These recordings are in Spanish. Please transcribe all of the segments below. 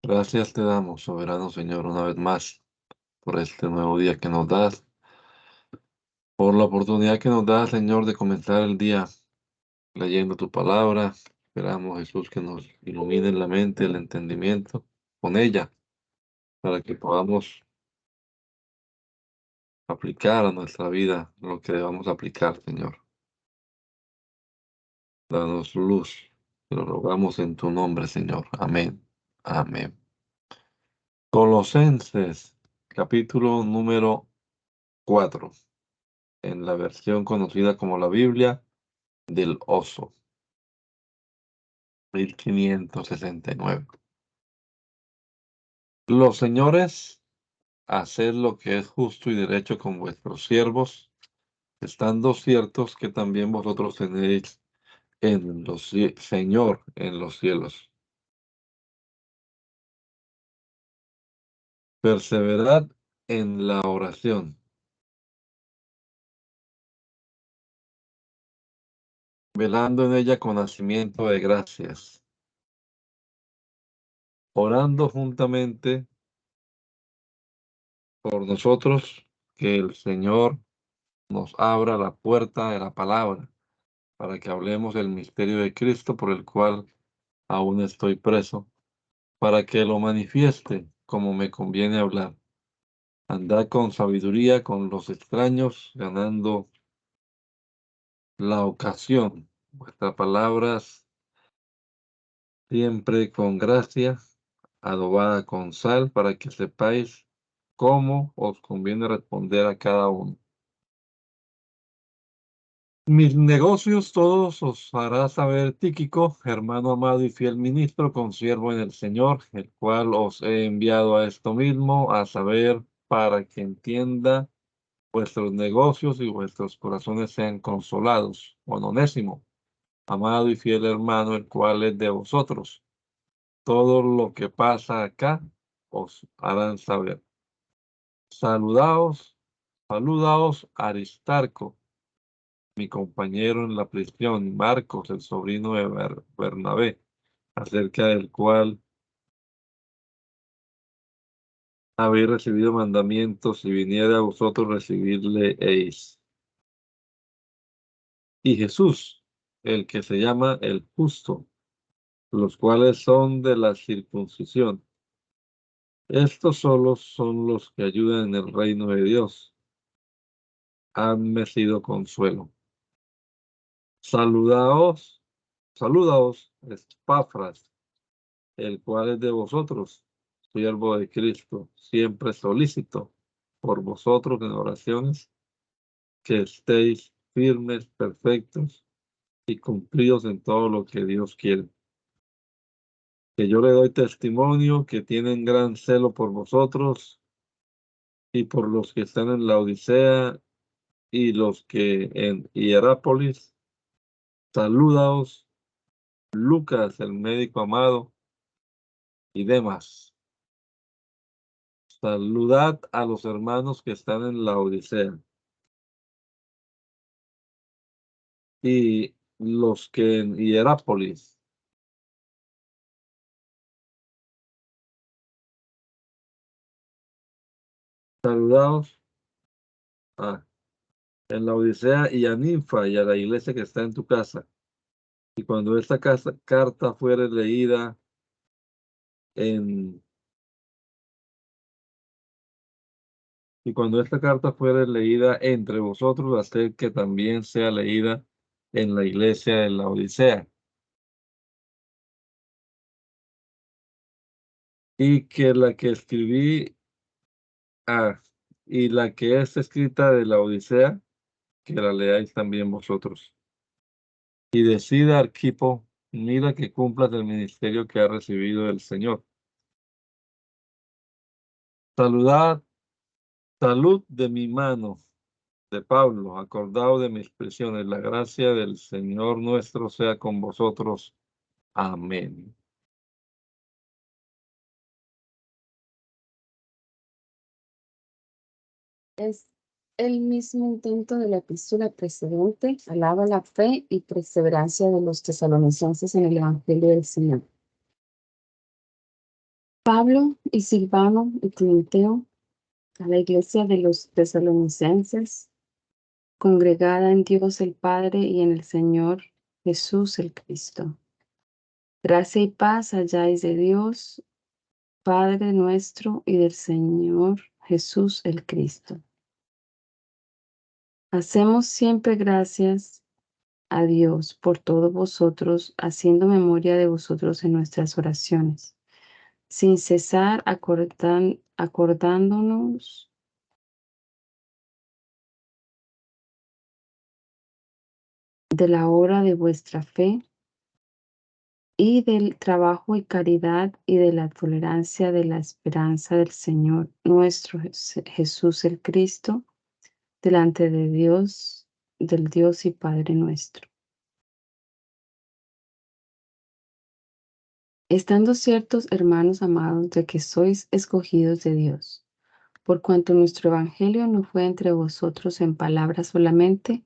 Gracias te damos, soberano Señor, una vez más por este nuevo día que nos das, por la oportunidad que nos das, Señor, de comenzar el día leyendo tu palabra. Esperamos, Jesús, que nos ilumine la mente, el entendimiento con ella, para que podamos aplicar a nuestra vida lo que debamos aplicar, Señor. Danos luz, te lo rogamos en tu nombre, Señor. Amén. Amén. Colosenses, capítulo número 4, en la versión conocida como la Biblia del Oso, 1569. Los señores, haced lo que es justo y derecho con vuestros siervos, estando ciertos que también vosotros tenéis Señor en los cielos. Perseverad en la oración, velando en ella con hacimiento de gracias, orando juntamente por nosotros, que el Señor nos abra la puerta de la palabra, para que hablemos del misterio de Cristo, por el cual aún estoy preso, para que lo manifieste como me conviene hablar. Andad con sabiduría con los extraños, ganando la ocasión. Vuestras palabras siempre con gracia, adobada con sal, para que sepáis cómo os conviene responder a cada uno. Mis negocios todos os hará saber Tíquico, hermano amado y fiel ministro, consiervo en el Señor, el cual os he enviado a esto mismo, a saber, para que entienda vuestros negocios y vuestros corazones sean consolados. Con Onésimo, amado y fiel hermano, el cual es de vosotros. Todo lo que pasa acá os harán saber. Saludaos Aristarco, mi compañero en la prisión, y Marcos, el sobrino de Bernabé, acerca del cual habéis recibido mandamientos, y viniera a vosotros recibirle eis. Y Jesús, el que se llama el justo, los cuales son de la circuncisión. Estos solos son los que ayudan en el reino de Dios. Hanme sido consuelo. Saludaos, Epafras, el cual es de vosotros, siervo de Cristo, siempre solícito por vosotros en oraciones, que estéis firmes, perfectos y cumplidos en todo lo que Dios quiere. Que yo le doy testimonio que tienen gran celo por vosotros y por los que están en la Odisea y los que en Hierápolis. Saludaos, Lucas, el médico amado, y demás. Saludad a los hermanos que están en la Odisea y los que en Hierápolis. Saludaos en la Odisea y a Ninfa y a la iglesia que está en tu casa. Y cuando esta carta fuere leída en y cuando esta carta fuere leída entre vosotros, haced que también sea leída en la iglesia de la Odisea. Y que la que escribí y la que es escrita de la Odisea, que la leáis también vosotros. Y decida, Arquipo, mira que cumplas el ministerio que ha recibido del Señor. Salud de mi mano, de Pablo, acordado de mis prisiones. La gracia del Señor nuestro sea con vosotros. Amén. Es el mismo intento de la epístola precedente, alaba la fe y perseverancia de los tesalonicenses en el Evangelio del Señor. Pablo y Silvano y Timoteo, a la iglesia de los tesalonicenses, congregada en Dios el Padre y en el Señor Jesús el Cristo. Gracia y paz halláis de Dios, Padre nuestro, y del Señor Jesús el Cristo. Hacemos siempre gracias a Dios por todos vosotros, haciendo memoria de vosotros en nuestras oraciones, sin cesar acordándonos de la obra de vuestra fe y del trabajo y caridad y de la tolerancia de la esperanza del Señor nuestro Jesús el Cristo, delante de Dios, del Dios y Padre nuestro. Estando ciertos, hermanos amados, de que sois escogidos de Dios, por cuanto nuestro evangelio no fue entre vosotros en palabras solamente,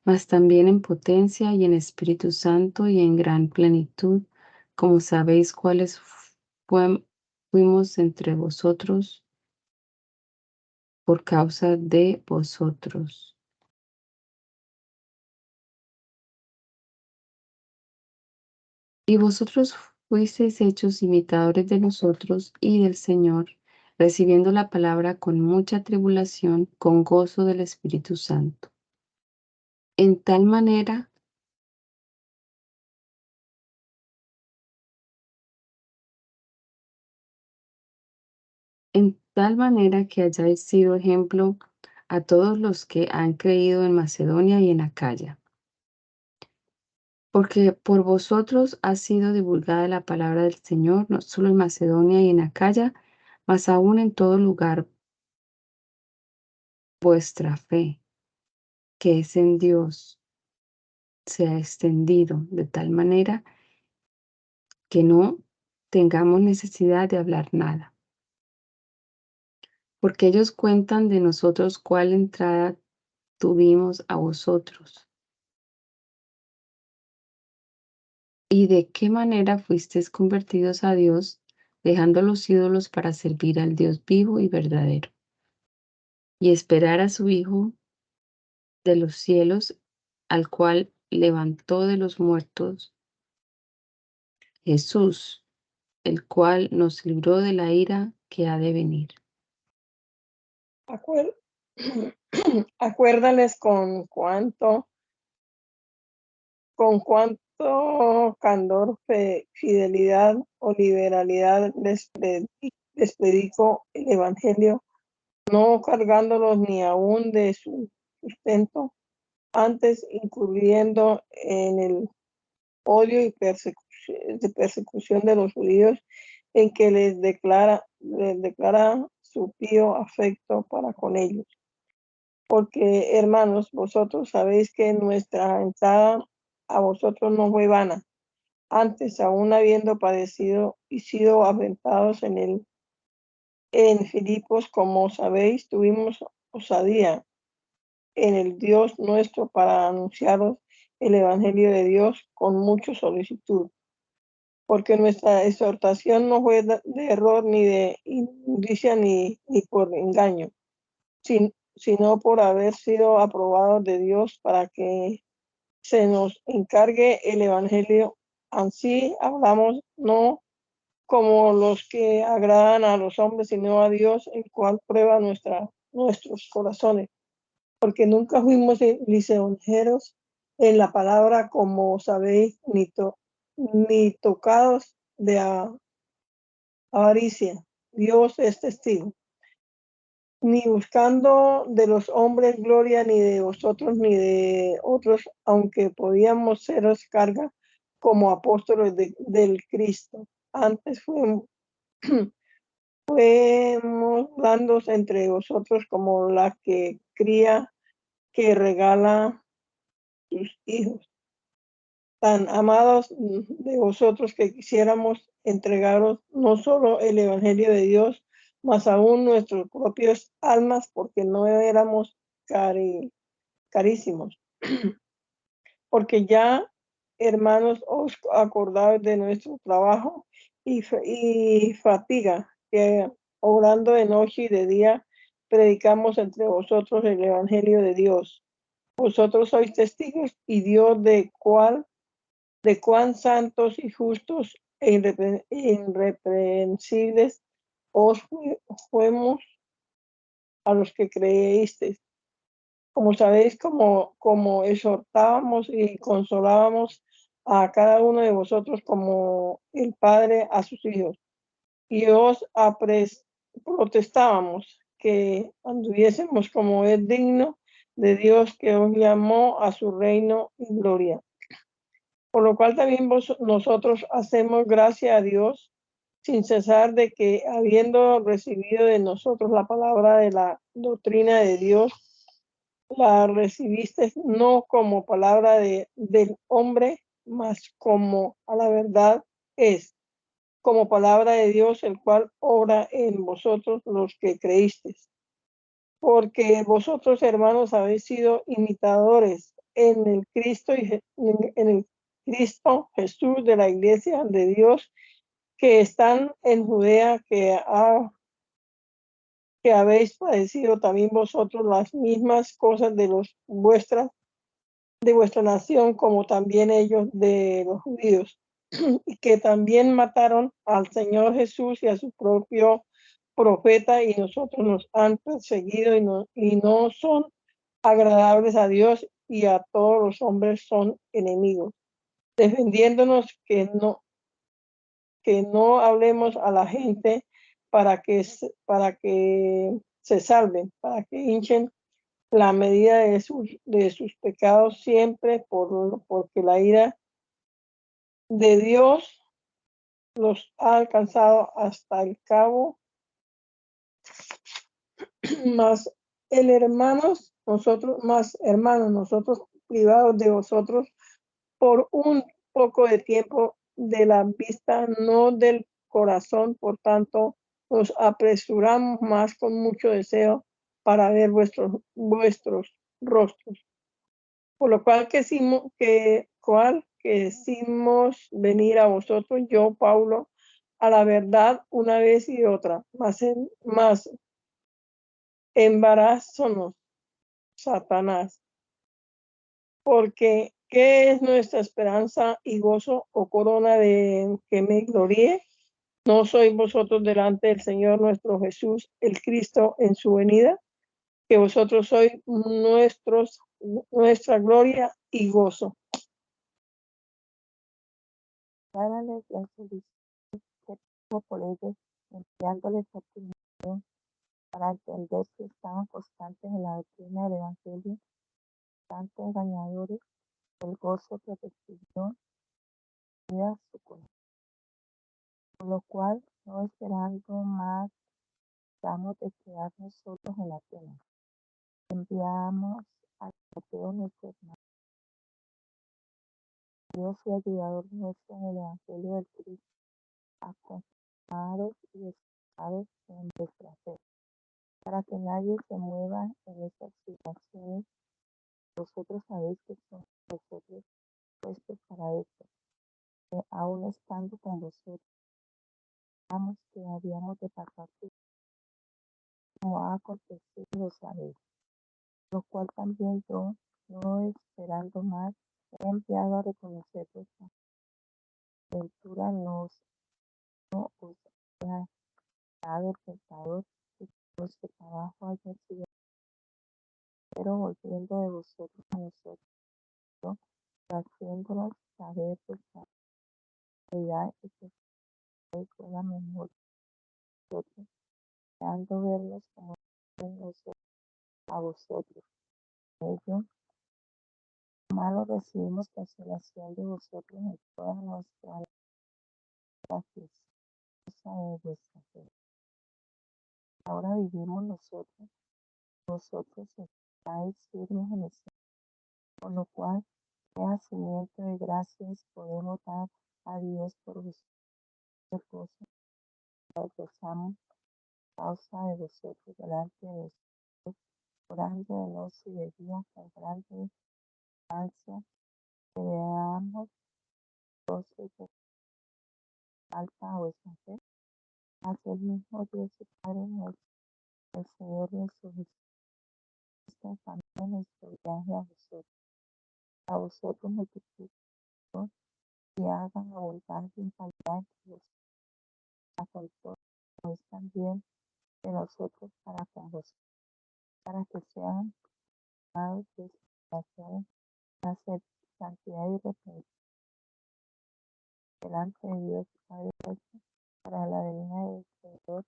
mas también en potencia y en Espíritu Santo y en gran plenitud, como sabéis cuáles fuimos entre vosotros por causa de vosotros. Y vosotros fuisteis hechos imitadores de nosotros y del Señor, recibiendo la palabra con mucha tribulación, con gozo del Espíritu Santo. En tal manera que hayáis sido ejemplo a todos los que han creído en Macedonia y en Acaya. Porque por vosotros ha sido divulgada la palabra del Señor, no solo en Macedonia y en Acaya, mas aún en todo lugar vuestra fe, que es en Dios, se ha extendido de tal manera que no tengamos necesidad de hablar nada. Porque ellos cuentan de nosotros cuál entrada tuvimos a vosotros y de qué manera fuisteis convertidos a Dios, dejando los ídolos para servir al Dios vivo y verdadero, y esperar a su Hijo de los cielos, al cual levantó de los muertos, Jesús, el cual nos libró de la ira que ha de venir. Acuérdales con cuánto candor, fidelidad o liberalidad les predico el Evangelio, no cargándolos ni aún de su sustento, antes incurriendo en el odio y persecución de los judíos, en que les declara su pío afecto para con ellos. Porque, hermanos, vosotros sabéis que nuestra entrada a vosotros no fue vana. Antes, aún habiendo padecido y sido aventados en Filipos, como sabéis, tuvimos osadía en el Dios nuestro para anunciaros el Evangelio de Dios con mucha solicitud. Porque nuestra exhortación no fue de error, ni de injusticia, ni por engaño, sino por haber sido aprobados de Dios para que se nos encargue el Evangelio. Así hablamos, no como los que agradan a los hombres, sino a Dios, el cual prueba nuestros corazones. Porque nunca fuimos lisonjeros en la palabra, como sabéis, ni tocados de avaricia. Dios es testigo. Ni buscando de los hombres gloria, ni de vosotros, ni de otros, aunque podíamos seros carga como apóstoles del Cristo. Antes fuimos blandos entre vosotros, como la que cría que regala sus hijos. Tan amados de vosotros que quisiéramos entregaros no solo el Evangelio de Dios, mas aún nuestros propios almas, porque no éramos carísimos. Porque ya, hermanos, os acordáis de nuestro trabajo y fatiga, que obrando de noche y de día predicamos entre vosotros el Evangelio de Dios. Vosotros sois testigos y Dios de cuán santos y justos e irreprensibles os fuimos a los que creísteis. Como sabéis, como exhortábamos y consolábamos a cada uno de vosotros como el Padre a sus hijos. Y os protestábamos que anduviésemos como es digno de Dios, que os llamó a su reino y gloria. Por lo cual también nosotros hacemos gracia a Dios sin cesar de que, habiendo recibido de nosotros la palabra de la doctrina de Dios, la recibiste no como palabra del hombre, mas como a la verdad es, como palabra de Dios, el cual obra en vosotros los que creísteis. Porque vosotros, hermanos, habéis sido imitadores en el Cristo y en el Cristo Jesús de la iglesia de Dios que están en Judea, que habéis padecido también vosotros las mismas cosas de vuestra nación, como también ellos de los judíos, y que también mataron al Señor Jesús y a su propio profeta, y nosotros nos han perseguido y no son agradables a Dios, y a todos los hombres son enemigos, defendiéndonos que no hablemos a la gente para que se salven, para que hinchen la medida de sus pecados siempre, porque la ira de Dios los ha alcanzado hasta el cabo. Más hermanos, nosotros privados de vosotros por un poco de tiempo de la vista, no del corazón, por tanto, nos apresuramos más con mucho deseo para ver vuestros rostros. Por lo cual quisimos venir a vosotros, yo, Paulo, a la verdad una vez y otra, más embarazonos, Satanás, porque ¿qué es nuestra esperanza y gozo o corona de que me gloríe? ¿No sois vosotros delante del Señor nuestro Jesús, el Cristo, en su venida? Que vosotros sois nuestra gloria y gozo. Dárales la solicitud que tuvo por ellos, enviándoles opinión para entender que estaban constantes en la doctrina del Evangelio, tanto engañadores, el gozo que recibió era su corazón. Por lo cual, no esperando más, damos de quedarnos solos en la pena. Enviamos a Timoteo nuestro hermano, Dios y ayudador nuestro en el Evangelio del Cristo, acompañados y esforzados en vuestra fe, para que nadie se mueva en estas situaciones. Vosotros sabéis que son vosotros puestos para esto, que aún estando con vosotros, sabíamos que habíamos de pasar como ha acontecido, lo sabéis. Lo cual también yo, no esperando más, he enviado a reconocer vuestra ventura, no os haya dado el pecador, y que vuestro trabajo haya sido, pero volviendo de vosotros a nosotros, haciéndonos saber vuestra realidad y que sois una memoria de nosotros, deseando verlos como en nosotros a vosotros. Ello malo recibimos consolación de vosotros en toda nuestra graciosa de vuestra fe. Ahora vivimos nosotros, vosotros estáis firmes en el Señor, por lo cual, sea cimiento de gracias, podemos dar a Dios por vuestras cosas, nos gozamos causa de vosotros delante de vosotros, orando de noche y de día con grande ansia, que veamos vosotros alta o extranjera, haz el mismo Dios y Padre nuestro, el Señor nuestro Jesucristo, también nuestro viaje a vosotros multipliquen y hagan abundar sin faltar entre los con todos también de nosotros para con vosotros, para que sean amados de salvación, hacer santidad y repentimiento delante de Dios Padre nuestro, para la venida del Señor.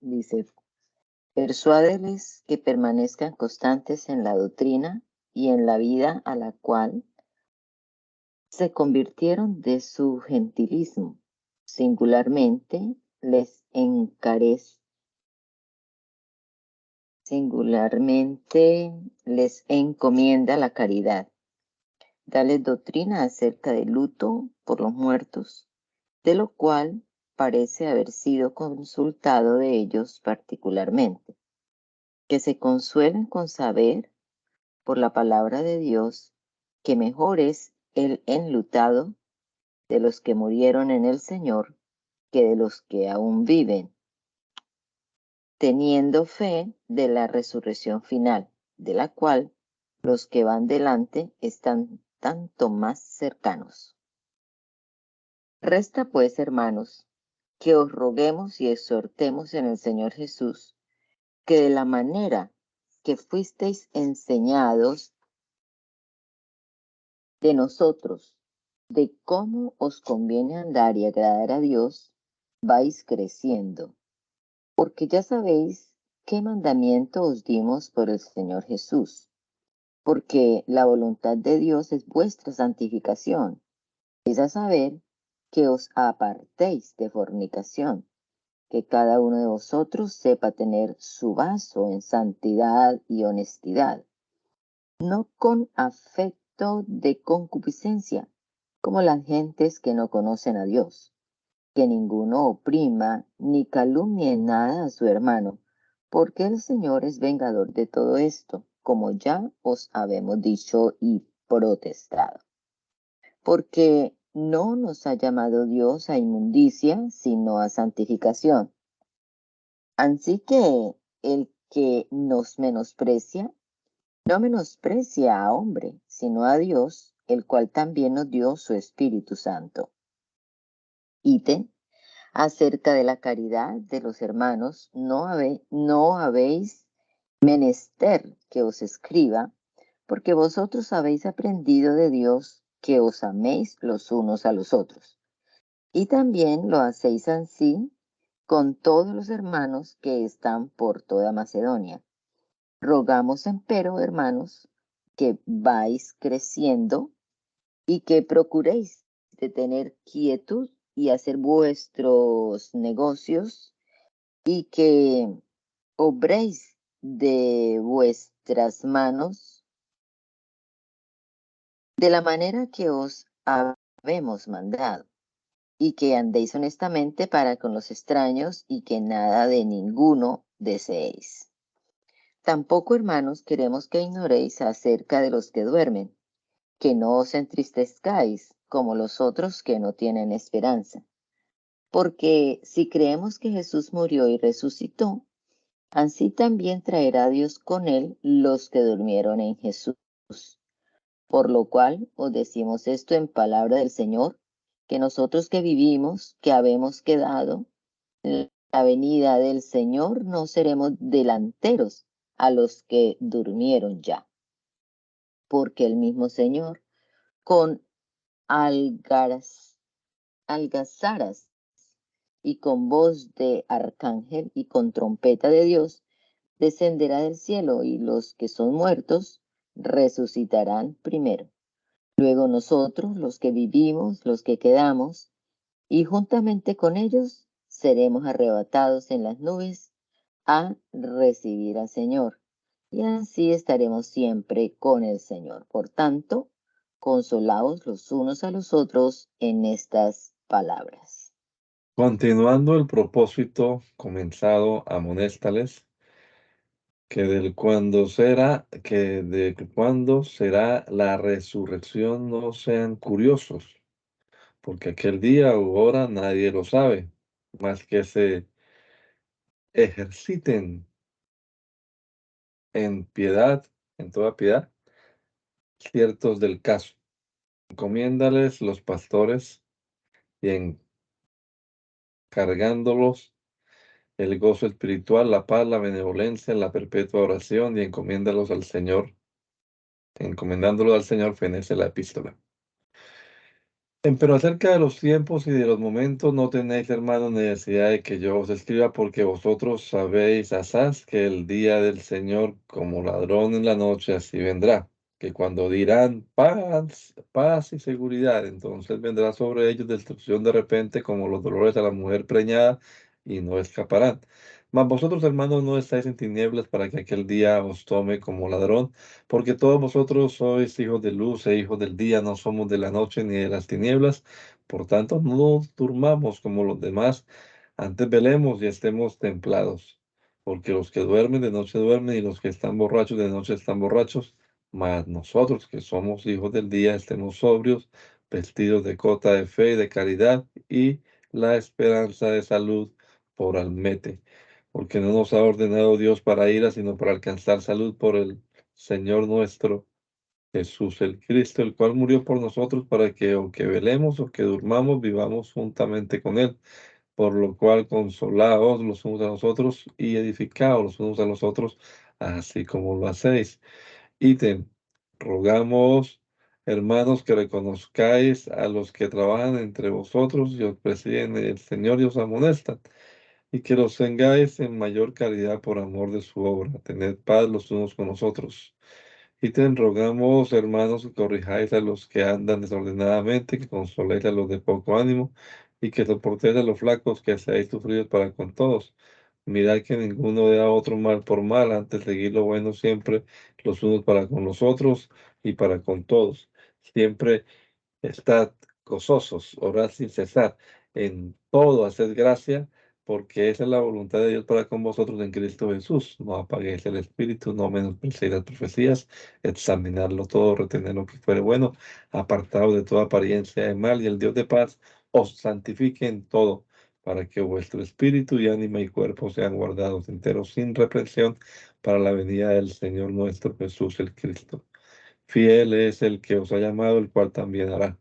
Dice, persuádeles que permanezcan constantes en la doctrina y en la vida a la cual se convirtieron de su gentilismo. Singularmente les encomienda la caridad. Dales doctrina acerca del luto por los muertos, de lo cual parece haber sido consultado de ellos particularmente, que se consuelen con saber, por la palabra de Dios, que mejor es el enlutado de los que murieron en el Señor que de los que aún viven, teniendo fe de la resurrección final, de la cual los que van delante están tanto más cercanos. Resta pues, hermanos, que os roguemos y exhortemos en el Señor Jesús, que de la manera que fuisteis enseñados de nosotros, de cómo os conviene andar y agradar a Dios, vais creciendo, porque ya sabéis qué mandamiento os dimos por el Señor Jesús, porque la voluntad de Dios es vuestra santificación, es a saber, que os apartéis de fornicación, que cada uno de vosotros sepa tener su vaso en santidad y honestidad, no con afecto de concupiscencia, como las gentes que no conocen a Dios, que ninguno oprima ni calumnie nada a su hermano, porque el Señor es vengador de todo esto, como ya os habemos dicho y protestado. Porque no nos ha llamado Dios a inmundicia, sino a santificación. Así que el que nos menosprecia, no menosprecia a hombre, sino a Dios, el cual también nos dio su Espíritu Santo. Ítem, acerca de la caridad de los hermanos, no habéis menester que os escriba, porque vosotros habéis aprendido de Dios que os améis los unos a los otros. Y también lo hacéis así con todos los hermanos que están por toda Macedonia. Rogamos, empero, hermanos, que vais creciendo y que procuréis de tener quietud y hacer vuestros negocios y que obréis de vuestras manos de la manera que os habemos mandado, y que andéis honestamente para con los extraños y que nada de ninguno deseéis. Tampoco, hermanos, queremos que ignoréis acerca de los que duermen, que no os entristezcáis como los otros que no tienen esperanza. Porque si creemos que Jesús murió y resucitó, así también traerá Dios con él los que durmieron en Jesús. Por lo cual os decimos esto en palabra del Señor, que nosotros que vivimos, que habemos quedado, en la venida del Señor no seremos delanteros a los que durmieron ya. Porque el mismo Señor, con algazaras y con voz de arcángel y con trompeta de Dios, descenderá del cielo, y los que son muertos resucitarán primero. Luego nosotros, los que vivimos, los que quedamos, y juntamente con ellos seremos arrebatados en las nubes a recibir al Señor. Y así estaremos siempre con el Señor. Por tanto, consolaos los unos a los otros en estas palabras. Continuando el propósito comenzado, amonéstales que de cuándo será la resurrección no sean curiosos, porque aquel día u hora nadie lo sabe, más que se ejerciten en piedad, en toda piedad, ciertos del caso. Encomiéndales los pastores y encargándolos el gozo espiritual, la paz, la benevolencia, la perpetua oración y encomiéndalos al Señor. Encomendándolo al Señor, fenece la epístola. Pero acerca de los tiempos y de los momentos, no tenéis, hermanos, necesidad de que yo os escriba, porque vosotros sabéis asaz que el día del Señor, como ladrón en la noche, así vendrá. Que cuando dirán paz, paz y seguridad, entonces vendrá sobre ellos destrucción de repente, como los dolores a la mujer preñada, y no escaparán. Mas vosotros, hermanos, no estáis en tinieblas para que aquel día os tome como ladrón, porque todos vosotros sois hijos de luz e hijos del día, no somos de la noche ni de las tinieblas. Por tanto, no durmamos como los demás, antes velemos y estemos templados. Porque los que duermen de noche duermen y los que están borrachos de noche están borrachos. Mas nosotros que somos hijos del día, estemos sobrios, vestidos de cota de fe y de caridad y la esperanza de salud por almete. Porque no nos ha ordenado Dios para ira, sino para alcanzar salud por el Señor nuestro Jesús el Cristo, el cual murió por nosotros para que, aunque velemos o que durmamos, vivamos juntamente con Él. Por lo cual, consolaos los unos a los otros y edificaos los unos a los otros, así como lo hacéis. Ítem, rogamos, hermanos, que reconozcáis a los que trabajan entre vosotros y os presiden el Señor y os amonestan, y que los tengáis en mayor caridad por amor de su obra. Tened paz los unos con los otros. Y te rogamos, hermanos, que corrijáis a los que andan desordenadamente, que consoléis a los de poco ánimo, y que soportéis a los flacos, que seáis sufridos para con todos. Mirad que ninguno dé a otro mal por mal, antes seguir lo bueno siempre, los unos para con los otros y para con todos. Siempre estad gozosos, orad sin cesar, en todo haced gracia, porque esa es la voluntad de Dios para con vosotros en Cristo Jesús. No apaguéis el espíritu, no menospreciéis las profecías, examinadlo todo, retener lo que fuere bueno, apartaos de toda apariencia de mal, y el Dios de paz os santifique en todo, para que vuestro espíritu y ánima y cuerpo sean guardados enteros sin reprensión para la venida del Señor nuestro Jesús el Cristo. Fiel es el que os ha llamado, el cual también hará.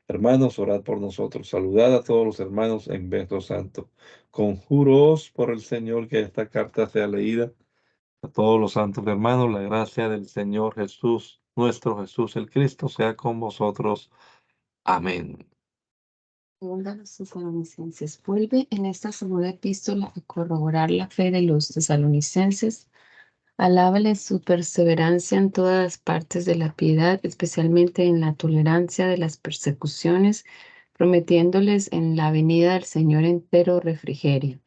Hermanos, orad por nosotros. Saludad a todos los hermanos en beso santo. Conjuroos por el Señor que esta carta sea leída. A todos los santos hermanos, la gracia del Señor Jesús, nuestro Jesús el Cristo, sea con vosotros. Amén. Segunda a los tesalonicenses. Vuelve en esta segunda epístola a corroborar la fe de los tesalonicenses. Alábales su perseverancia en todas las partes de la piedad, especialmente en la tolerancia de las persecuciones, prometiéndoles en la venida del Señor entero refrigerio,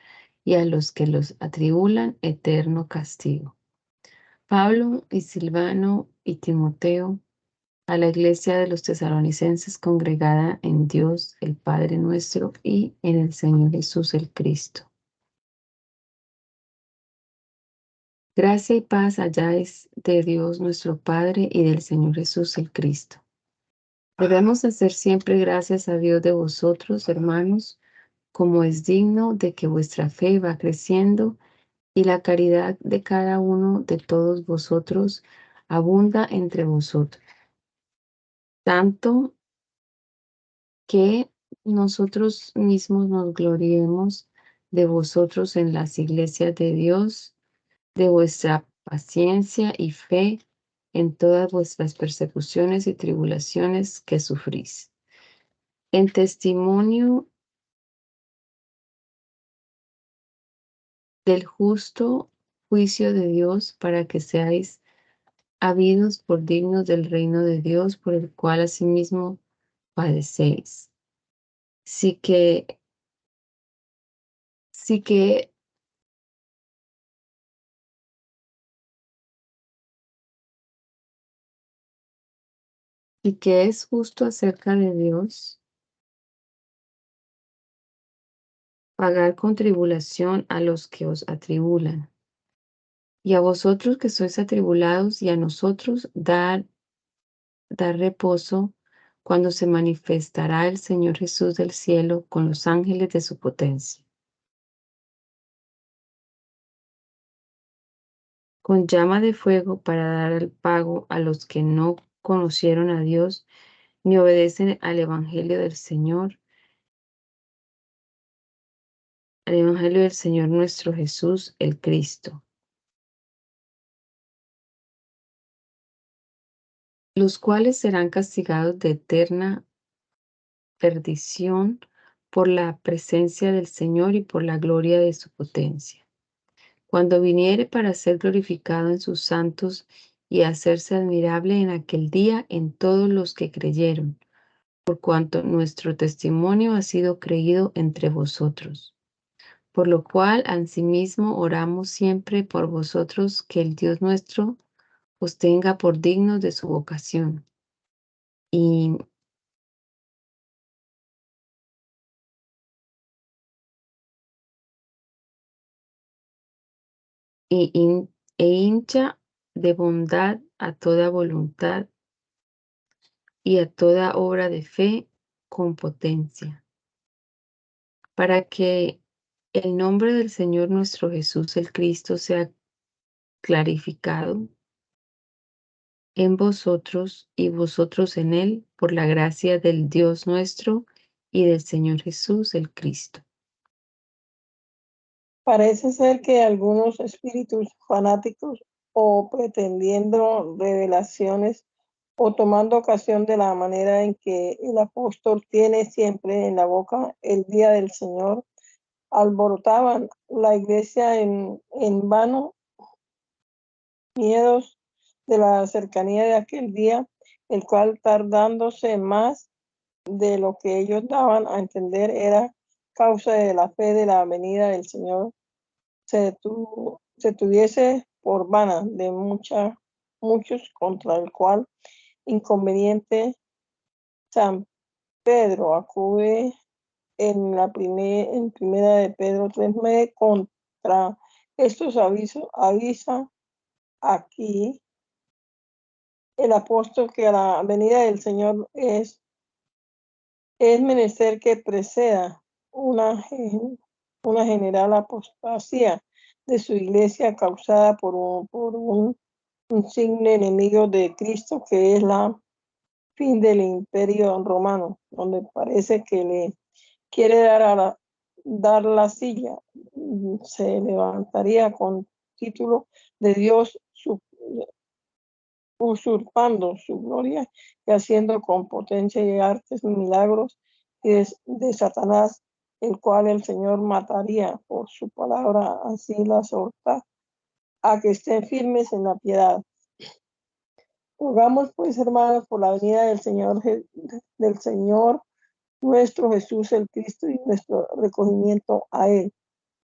y a los que los atribulan eterno castigo. Pablo y Silvano y Timoteo, a la iglesia de los tesalonicenses congregada en Dios el Padre nuestro y en el Señor Jesús el Cristo. Gracia y paz halláis de Dios nuestro Padre y del Señor Jesús el Cristo. Debemos hacer siempre gracias a Dios de vosotros, hermanos, como es digno de que vuestra fe va creciendo y la caridad de cada uno de todos vosotros abunda entre vosotros. Tanto que nosotros mismos nos gloriemos de vosotros en las iglesias de Dios, de vuestra paciencia y fe en todas vuestras persecuciones y tribulaciones que sufrís. En testimonio del justo juicio de Dios, para que seáis habidos por dignos del reino de Dios, por el cual asimismo padecéis. Sí que es justo acerca de Dios pagar con tribulación a los que os atribulan, Y a vosotros que sois atribulados, y a nosotros dar reposo cuando se manifestará el Señor Jesús del cielo con los ángeles de su potencia, con llama de fuego para dar el pago a los que no conocieron a Dios ni obedecen al Evangelio del Señor nuestro Jesús, el Cristo, los cuales serán castigados de eterna perdición por la presencia del Señor y por la gloria de su potencia, cuando viniere para ser glorificado en sus santos y hacerse admirable en aquel día en todos los que creyeron, por cuanto nuestro testimonio ha sido creído entre vosotros. Por lo cual, asimismo, oramos siempre por vosotros, que el Dios nuestro os tenga por dignos de su vocación y hincha de bondad a toda voluntad y a toda obra de fe con potencia, para que el nombre del Señor nuestro Jesús el Cristo sea clarificado en vosotros y vosotros en él, por la gracia del Dios nuestro y del Señor Jesús el Cristo. Parece ser que algunos espíritus fanáticos o pretendiendo revelaciones o tomando ocasión de la manera en que el apóstol tiene siempre en la boca el día del Señor, alborotaban la iglesia en vano, miedos de la cercanía de aquel día, el cual tardándose más de lo que ellos daban a entender era causa de la fe de la venida del Señor, se tuviese por vana de muchos, contra el cual inconveniente San Pedro acude en primera de Pedro 3:9 contra estos avisa aquí el apóstol que a la venida del Señor es menester que preceda una general apostasía de su iglesia causada por un insigne enemigo de Cristo, que es la fin del imperio romano, donde parece que le quiere dar la silla. Se levantaría con título de Dios, usurpando su gloria y haciendo con potencia y artes milagros de Satanás, el cual el Señor mataría por su palabra, así la exhorta a que estén firmes en la piedad. Rogamos pues, hermanos, por la venida del Señor nuestro Jesús el Cristo y nuestro recogimiento a él,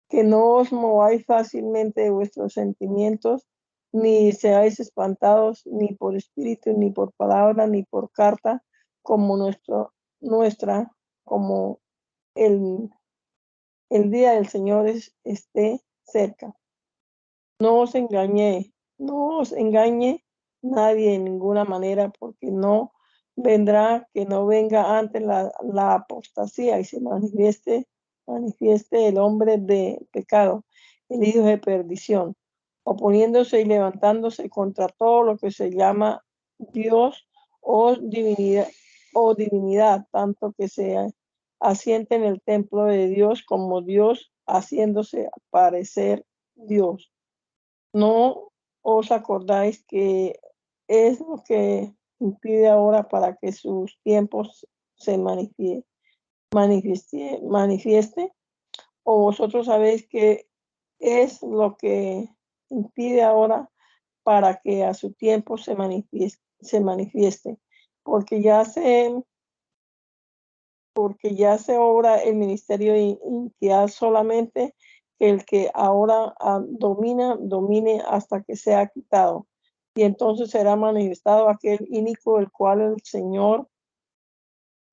que no os mováis fácilmente de vuestros sentimientos, ni seáis espantados, ni por espíritu, ni por palabra, ni por carta, como como el día del Señor esté cerca. No os engañe nadie en ninguna manera, porque no venga antes la apostasía y se manifieste el hombre de pecado, el hijo de perdición, oponiéndose y levantándose contra todo lo que se llama Dios o divinidad, tanto que se asiente en el templo de Dios como Dios, haciéndose parecer Dios. ¿No os acordáis que es lo que impide ahora para que sus tiempos se manifieste? ¿O vosotros sabéis que es lo que impide ahora para que a su tiempo se manifieste? Porque ya se obra el ministerio de iniquidad solamente, que el que ahora domine hasta que sea quitado. Y entonces será manifestado aquel inicuo, el cual el Señor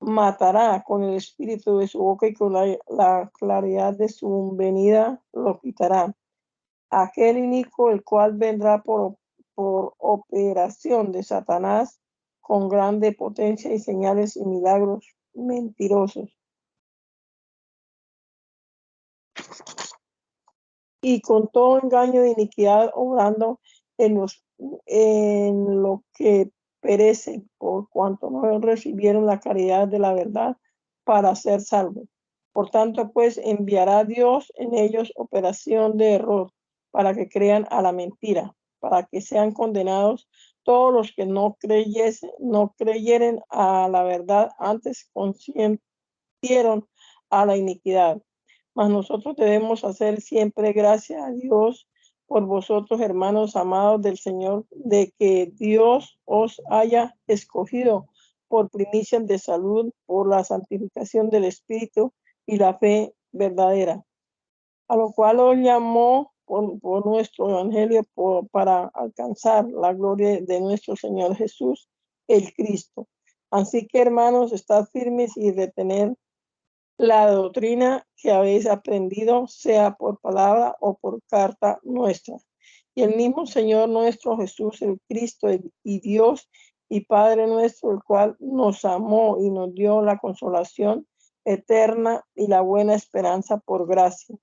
matará con el espíritu de su boca y con la claridad de su venida lo quitará. aquel inicuo, el cual vendrá por operación de Satanás con grande potencia y señales y milagros mentirosos, y con todo engaño de iniquidad obrando en lo que perecen, por cuanto no recibieron la caridad de la verdad para ser salvos. Por tanto, pues, enviará Dios en ellos operación de error, para que crean a la mentira, para que sean condenados todos los que no creyeren a la verdad, antes consintieron a la iniquidad. Mas nosotros debemos hacer siempre gracias a Dios por vosotros, hermanos amados del Señor, de que Dios os haya escogido por primicias de salud, por la santificación del Espíritu y la fe verdadera, a lo cual os llamó por nuestro Evangelio para alcanzar la gloria de nuestro Señor Jesús, el Cristo. Así que, hermanos, estad firmes y retener la doctrina que habéis aprendido, sea por palabra o por carta nuestra. Y el mismo Señor nuestro Jesús, el Cristo y Dios y Padre nuestro, el cual nos amó y nos dio la consolación eterna y la buena esperanza por gracia,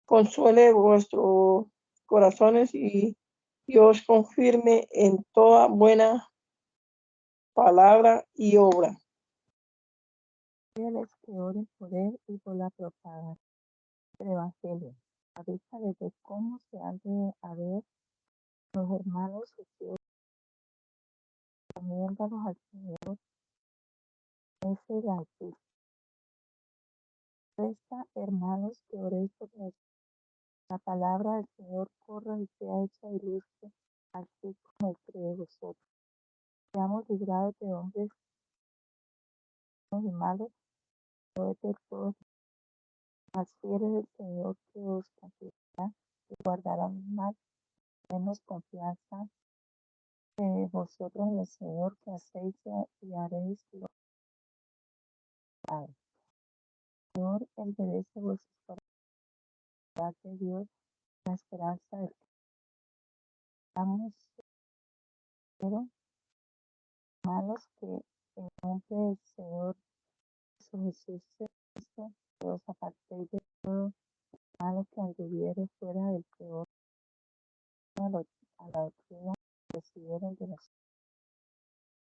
consuele vuestros corazones y os confirme en toda buena palabra y obra. Fieles que oren por él y por la propagación del Evangelio, a vista de que cómo se han de haber los hermanos que recomiéndalos al Señor, es el Altísimo. Resta, hermanos, que oréis por nosotros. La palabra del Señor corra y sea hecha ilustre, así como Él cree vosotros. Seamos librados de hombres y malos, no de todos, mas fieles del Señor que os castigará y guardará mal. Tenemos confianza de vosotros en el Señor, que hacéis y haréis lo que hagáis. El Señor enderece vuestros corazones de Dios, la esperanza de que estamos, pero malos, que en nombre del Señor Jesús Cristo, que os apartéis de todo malo que anduviere fuera del peor a la doctrina que recibieron de nosotros.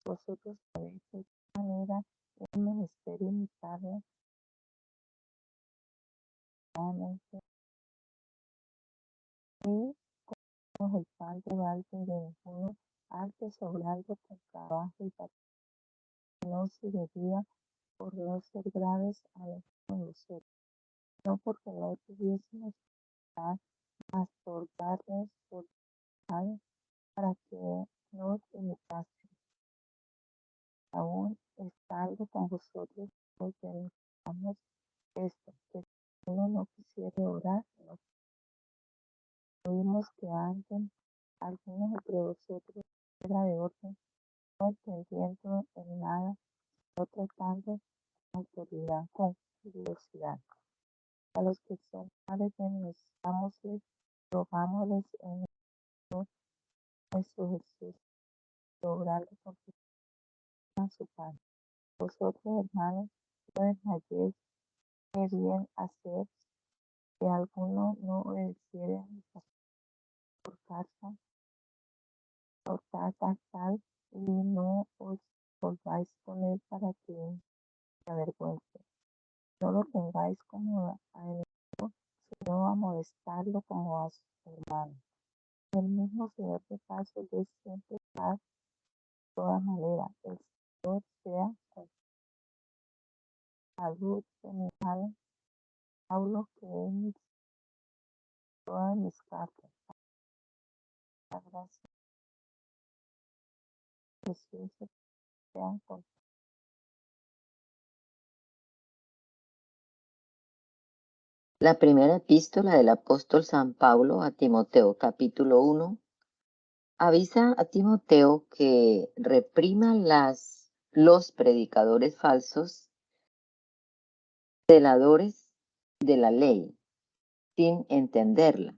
Vosotros sabéis de qué manera es menester imitarlo realmente, y como el pan de balde de ninguno, antes obrando con trabajo y no se debía por no ser graves a los nosotros, no porque no tuviésemos nada, mas por darnos por tal para que nos imitasen. Aún estando con vosotros, os denunciamos esto, que si uno no quisiera orar, no oímos que anden algunos entre vosotros fuera de orden, no entendiendo en nada, no tratando autoridad con curiosidad. A los que son padres denunciámosles, rogámosles en el Señor nuestro Jesús, obrando con su pan. Vosotros, hermanos, no desmayéis, que bien hacer, que alguno no obedeciere por casa tal, y no os volváis con él para que se avergüence. No lo tengáis como a enemigo, sino a molestarlo como a su hermano. El mismo Señor de paz os dé siempre paz de toda manera. El Señor sea con salud de mi madre, Paulo, que es todas mis cartas. La gracia de Jesús sea con La primera epístola del apóstol San Pablo a Timoteo, capítulo 1, avisa a Timoteo que reprima los predicadores falsos, celadores de la ley, sin entenderla,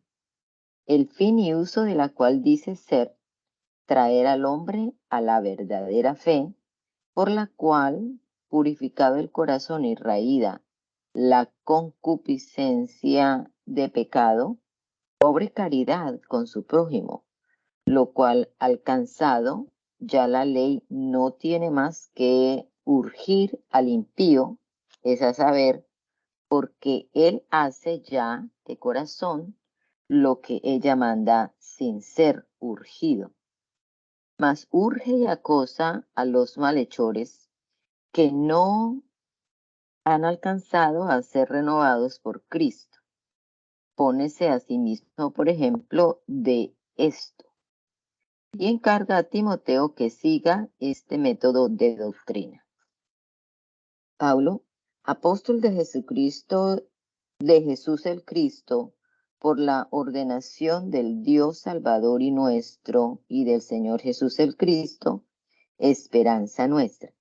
el fin y uso de la cual dice ser traer al hombre a la verdadera fe, por la cual, purificado el corazón y raída la concupiscencia de pecado, obre caridad con su prójimo, lo cual alcanzado, ya la ley no tiene más que urgir al impío, es a saber, porque él hace ya de corazón lo que ella manda sin ser urgido. Mas urge y acosa a los malhechores que no han alcanzado a ser renovados por Cristo. Pónese a sí mismo, por ejemplo, de esto, y encarga a Timoteo que siga este método de doctrina. Pablo, apóstol de Jesucristo, de Jesús el Cristo, por la ordenación del Dios Salvador y nuestro, y del Señor Jesús el Cristo, esperanza nuestra.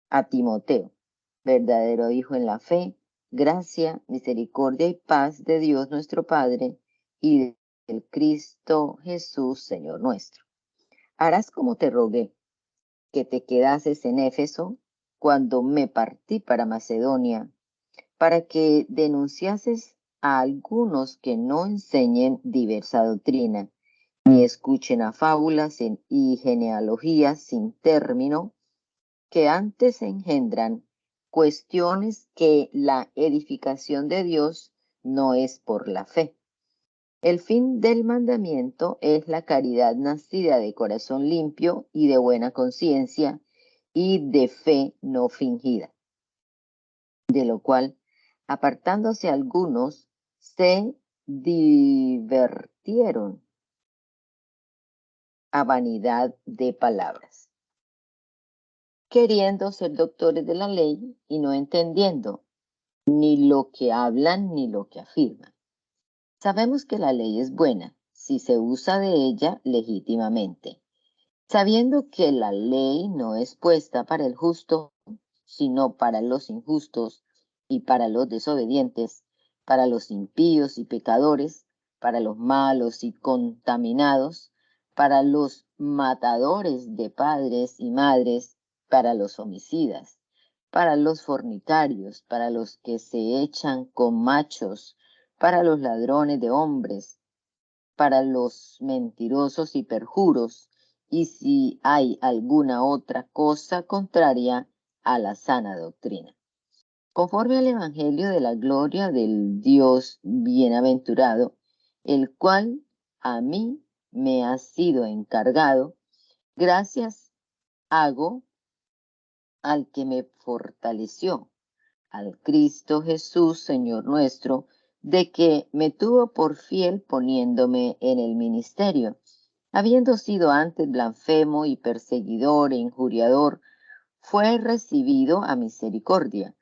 A Timoteo, verdadero hijo en la fe, gracia, misericordia y paz de Dios nuestro Padre y del Cristo Jesús, Señor nuestro. Harás como te rogué, que te quedases en Éfeso cuando me partí para Macedonia, para que denunciases a algunos que no enseñen diversa doctrina, ni escuchen a fábulas y genealogías sin término, que antes engendran cuestiones que la edificación de Dios no es por la fe. El fin del mandamiento es la caridad nacida de corazón limpio y de buena conciencia y de fe no fingida, de lo cual, apartándose algunos, se divertieron a vanidad de palabras, queriendo ser doctores de la ley y no entendiendo ni lo que hablan ni lo que afirman. Sabemos que la ley es buena si se usa de ella legítimamente, sabiendo que la ley no es puesta para el justo, sino para los injustos y para los desobedientes, para los impíos y pecadores, para los malos y contaminados, para los matadores de padres y madres, para los homicidas, para los fornicarios, para los que se echan con machos, para los ladrones de hombres, para los mentirosos y perjuros, y si hay alguna otra cosa contraria a la sana doctrina. Conforme al Evangelio de la gloria del Dios bienaventurado, el cual a mí me ha sido encargado, gracias hago al que me fortaleció, al Cristo Jesús, Señor nuestro, de que me tuvo por fiel poniéndome en el ministerio, habiendo sido antes blasfemo y perseguidor e injuriador, fue recibido a misericordia,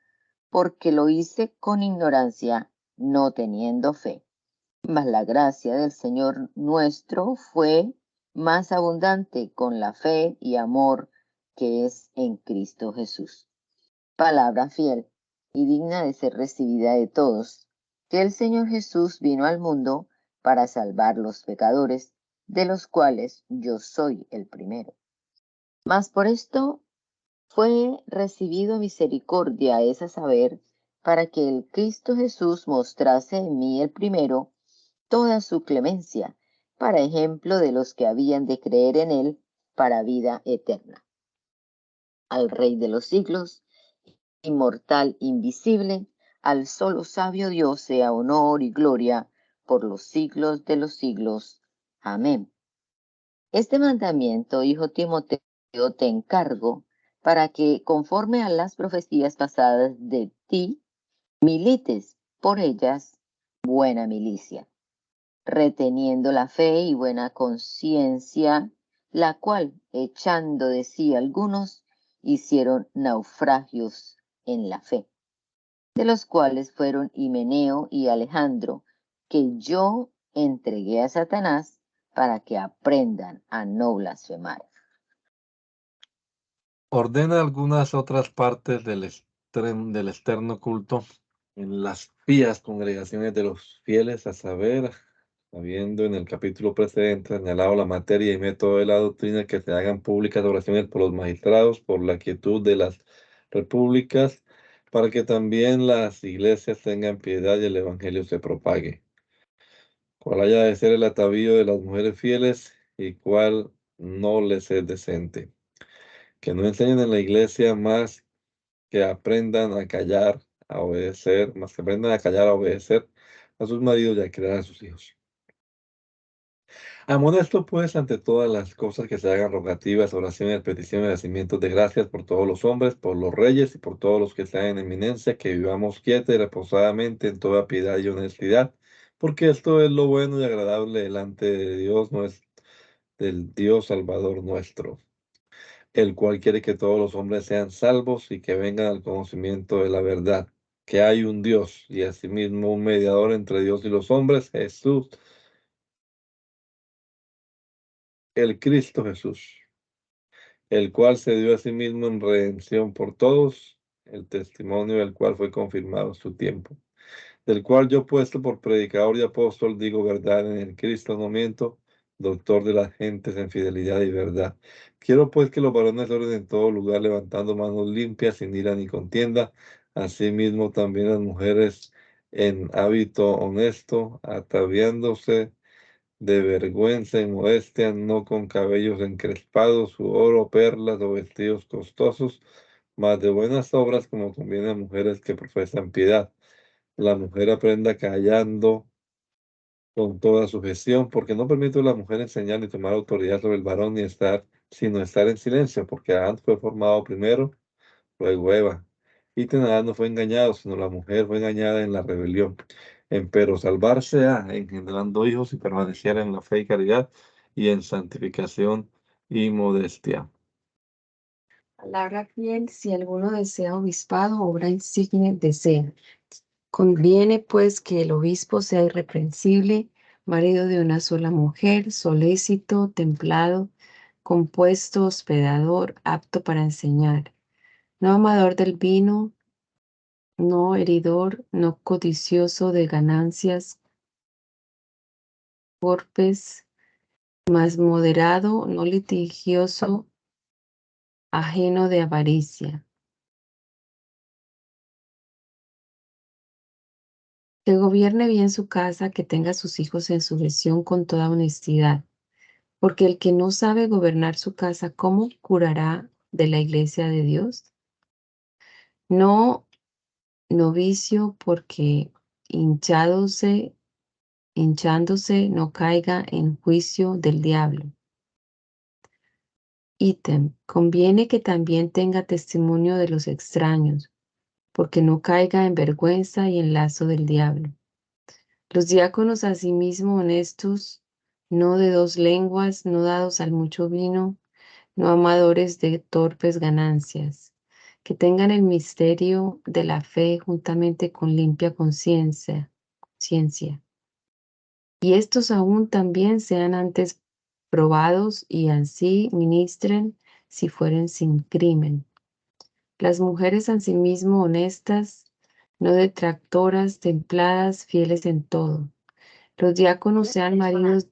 porque lo hice con ignorancia, no teniendo fe. Mas la gracia del Señor nuestro fue más abundante con la fe y amor que es en Cristo Jesús. Palabra fiel y digna de ser recibida de todos, que el Señor Jesús vino al mundo para salvar los pecadores, de los cuales yo soy el primero. Mas por esto fue recibido misericordia, es a saber, para que el Cristo Jesús mostrase en mí el primero toda su clemencia, para ejemplo de los que habían de creer en él para vida eterna. Al Rey de los siglos, inmortal, invisible, al solo sabio Dios sea honor y gloria por los siglos de los siglos. Amén. Este mandamiento, hijo Timoteo, te encargo para que, conforme a las profecías pasadas de ti, milites por ellas buena milicia, reteniendo la fe y buena conciencia, la cual, echando de sí algunos, hicieron naufragios en la fe, de los cuales fueron Himeneo y Alejandro, que yo entregué a Satanás para que aprendan a no blasfemar. Ordena algunas otras partes del externo culto en las pías congregaciones de los fieles, a saber, habiendo en el capítulo precedente señalado la materia y método de la doctrina, que se hagan públicas oraciones por los magistrados, por la quietud de las repúblicas, para que también las iglesias tengan piedad y el evangelio se propague. Cuál haya de ser el atavío de las mujeres fieles y cuál no les es decente. Que no enseñen en la iglesia más que aprendan a callar, a obedecer, más que aprendan a callar, a obedecer a sus maridos y a criar a sus hijos. Amonesto pues ante todas las cosas que se hagan rogativas, oraciones, peticiones, agradecimientos de gracias por todos los hombres, por los reyes y por todos los que están en eminencia, que vivamos quieta y reposadamente en toda piedad y honestidad, porque esto es lo bueno y agradable delante de Dios, del Dios Salvador nuestro, el cual quiere que todos los hombres sean salvos y que vengan al conocimiento de la verdad, que hay un Dios y asimismo un mediador entre Dios y los hombres, Jesús, el Cristo Jesús, el cual se dio a sí mismo en redención por todos, el testimonio del cual fue confirmado en su tiempo, del cual yo, puesto por predicador y apóstol, digo verdad en el Cristo, no miento, doctor de las gentes en fidelidad y verdad. Quiero pues que los varones oren en todo lugar, levantando manos limpias, sin ira ni contienda, asimismo también las mujeres en hábito honesto, ataviándose de vergüenza y modestia, no con cabellos encrespados, su oro, perlas o vestidos costosos, mas de buenas obras, como conviene a mujeres que profesan piedad. La mujer aprenda callando con toda sujeción, porque no permite a la mujer enseñar ni tomar autoridad sobre el varón, sino estar en silencio, porque Adán fue formado primero, luego Eva. Y Adán no fue engañado, sino la mujer fue engañada en la rebelión. Empero salvarse engendrando hijos y permanecer en la fe y caridad y en santificación y modestia. Palabra fiel: si alguno desea obispado, obra insigne desea. Conviene pues que el obispo sea irreprensible, marido de una sola mujer, solícito, templado, compuesto, hospedador, apto para enseñar, no amador del vino, no heridor, no codicioso de ganancias, torpes, mas moderado, no litigioso, ajeno de avaricia. Que gobierne bien su casa, que tenga a sus hijos en sujeción con toda honestidad. Porque el que no sabe gobernar su casa, ¿cómo curará de la iglesia de Dios? No novicio, porque hinchándose no caiga en juicio del diablo. Ítem: conviene que también tenga testimonio de los extraños, porque no caiga en vergüenza y en lazo del diablo. Los diáconos asimismo honestos, no de dos lenguas, no dados al mucho vino, no amadores de torpes ganancias, que tengan el misterio de la fe juntamente con limpia conciencia. Y estos aún también sean antes probados y así ministren si fueren sin crimen. Las mujeres asimismo honestas, no detractoras, templadas, fieles en todo. Los diáconos sean maridos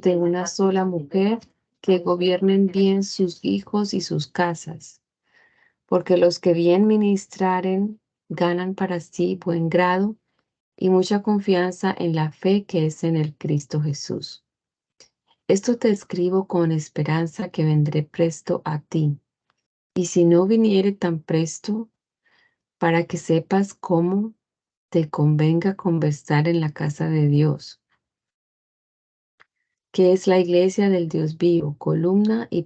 de una sola mujer, que gobiernen bien sus hijos y sus casas, porque los que bien ministraren ganan para sí buen grado y mucha confianza en la fe que es en el Cristo Jesús. Esto te escribo con esperanza que vendré presto a ti, y si no viniere tan presto, para que sepas cómo te convenga conversar en la casa de Dios, que es la iglesia del Dios vivo, columna y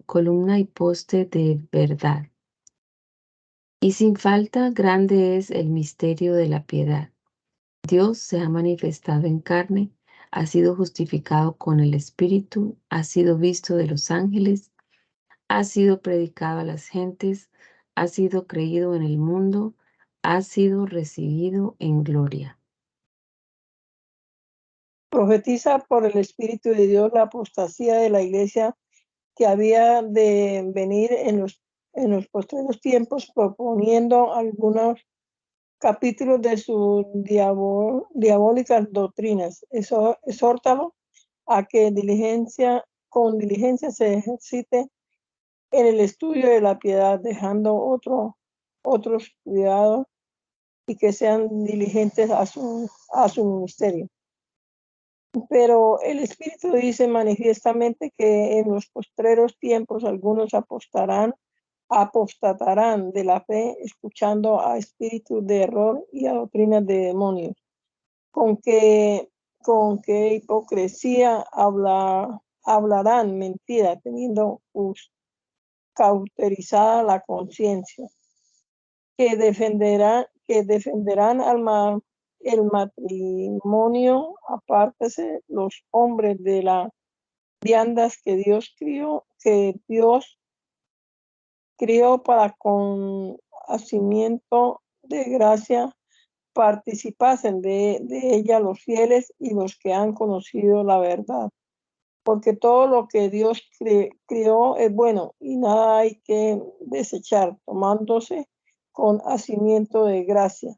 columna y poste de verdad. Y sin falta grande es el misterio de la piedad. Dios se ha manifestado en carne, ha sido justificado con el Espíritu, ha sido visto de los ángeles, ha sido predicado a las gentes, ha sido creído en el mundo, ha sido recibido en gloria. Profetiza por el Espíritu de Dios la apostasía de la iglesia que había de venir en los en los postreros tiempos, proponiendo algunos capítulos de sus diabólicas doctrinas. Exhórtalo a que con diligencia se ejercite en el estudio de la piedad, dejando otros cuidados y que sean diligentes a su ministerio. Pero el Espíritu dice manifiestamente que en los postreros tiempos algunos apostatarán de la fe, escuchando a espíritus de error y a doctrinas de demonios. Con qué hipocresía hablarán mentira, teniendo cauterizada la conciencia, que defenderán el matrimonio, apártese los hombres de las viandas que Dios crió para con hacimiento de gracia participasen de ella los fieles y los que han conocido la verdad. Porque todo lo que Dios crió es bueno y nada hay que desechar, tomándose con hacimiento de gracia.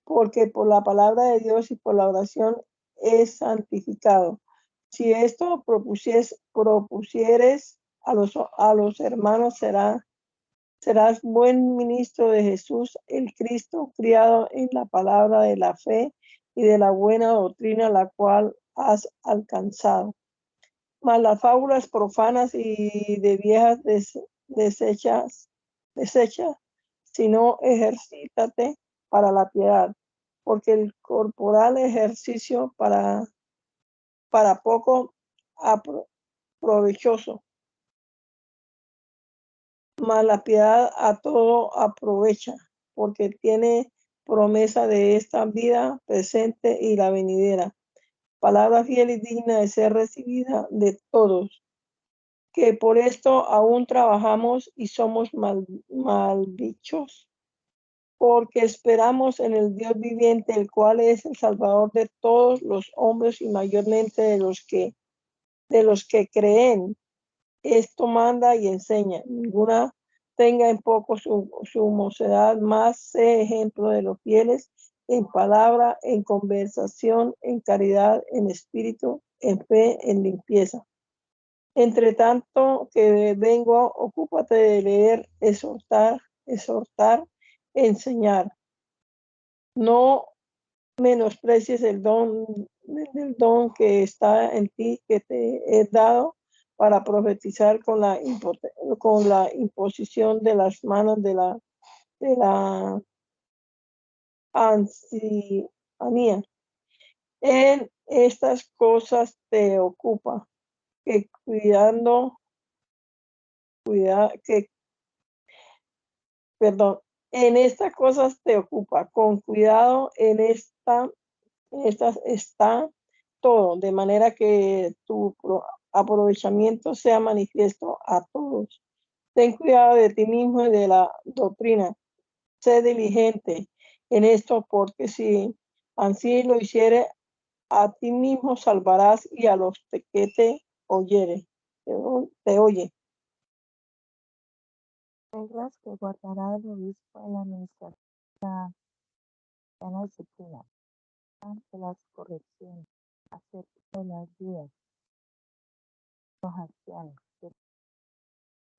Porque por la palabra de Dios y por la oración es santificado. Si esto propusieres a los hermanos, serás buen ministro de Jesús, el Cristo, criado en la palabra de la fe y de la buena doctrina, la cual has alcanzado. Mas las fábulas profanas y de viejas desechas, sino ejercítate para la piedad, porque el corporal ejercicio para poco provechoso, mas la piedad a todo aprovecha, porque tiene promesa de esta vida presente y la venidera. Palabra fiel y digna de ser recibida de todos, que por esto aún trabajamos y somos maldichos, porque esperamos en el Dios viviente, el cual es el Salvador de todos los hombres y mayormente de los que creen. Esto manda y enseña. Ninguna tenga en poco su mocedad, más sé ejemplo de los fieles en palabra, en conversación, en caridad, en espíritu, en fe, en limpieza. Entre tanto que vengo, ocúpate de leer, exhortar, enseñar. No menosprecies el don que está en ti, que te he dado para profetizar con la imposición de las manos de la ancianía. En estas cosas te ocupa, en estas cosas te ocupa, con cuidado en estas está todo, de manera que tu aprovechamiento sea manifiesto a todos. Ten cuidado de ti mismo y de la doctrina. Sé diligente en esto, porque si así lo hiciere, a ti mismo salvarás y a los que te oye. Reglas que guardará el obispo en la administración de la disciplina, ante las correcciones, acerca de las vidas, los ancianos,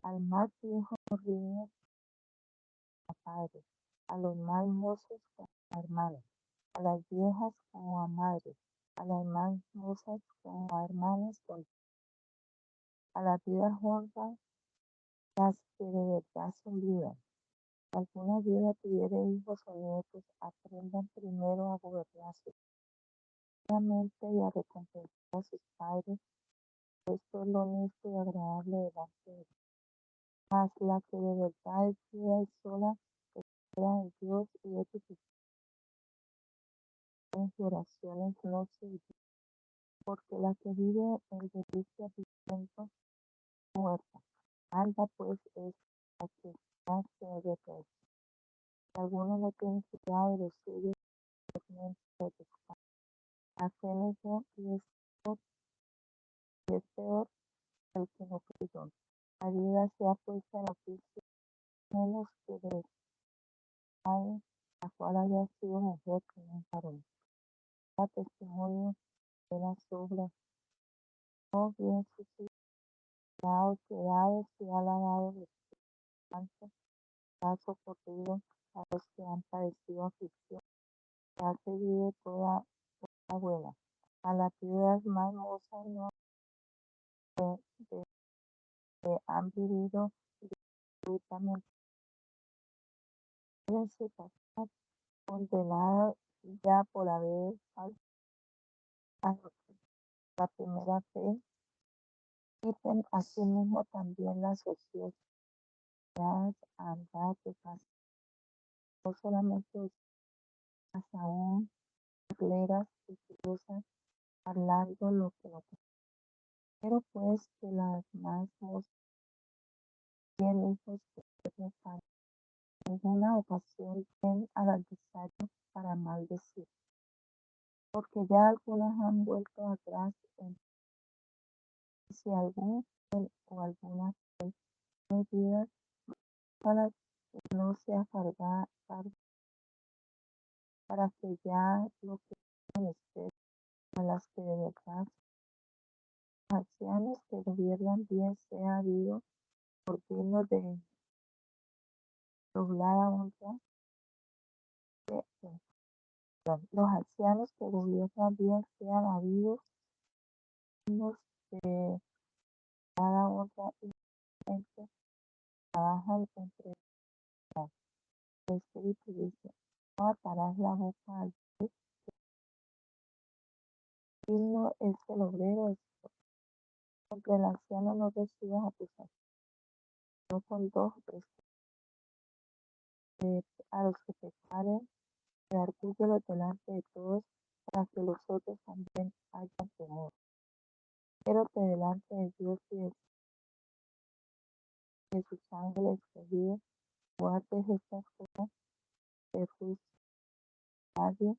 al más viejo ríos a padres, a los más mozos como a hermanos, a las viejas como a madres, a las más mozas como a hermanas, a las vidas honra las que de verdad son vidas. Si alguna viuda tuviere hijos o nietos, aprendan primero a gobernarse dignamente y a recompensar a sus padres. Esto es lo honesto y agradable delante de Dios. Mas la que de verdad es viuda y sola, espera en Dios y es suficiente en sus oraciones no se divide, porque la que vive en delicia viviendo muerta. Anda pues es la que nace de represión. Si alguno no tiene cuidado de los suyos, de pecado. La fe en eso y es peor el que no creyó. La vida se ha puesto en oficio menos que de padre, la cual haya sido mujer con un varón. Da testimonio de las obras, no bien sus ciudades y ha dado descanso, ha socorrido a los que han padecido aflicción, que ha seguido toda buena. A las piedras más hermosas no han vivido absolutamente. Deben pasar condenadas ya por haber faltado la primera fe, quiten asimismo también las sociedades andar de casa, no solamente más aún regleras y filosas, hablando lo que no quiero, pues que las más bien hijos que para ninguna ocasión ven al adversario para maldecir, porque ya algunas han vuelto atrás en si algún o alguna medida para que no sea cargada para que ya lo que menester a las que de verdad ancianos que gobiernan bien sea habido por digno de doblada honra. Los ancianos que gobiernan bien sean habidos dignos de doblada honra y gente trabajan entre el Espíritu dice, no atarás la boca al rey, digno es el obrero, porque el anciano no reciba acusación, no con dos o tres a los que pecaren, redargúyelos delante de todos, para que los otros también hayan temor. Pero que delante de Dios y de sus ángeles escogidos, guardes estas cosas de juicio, nadie,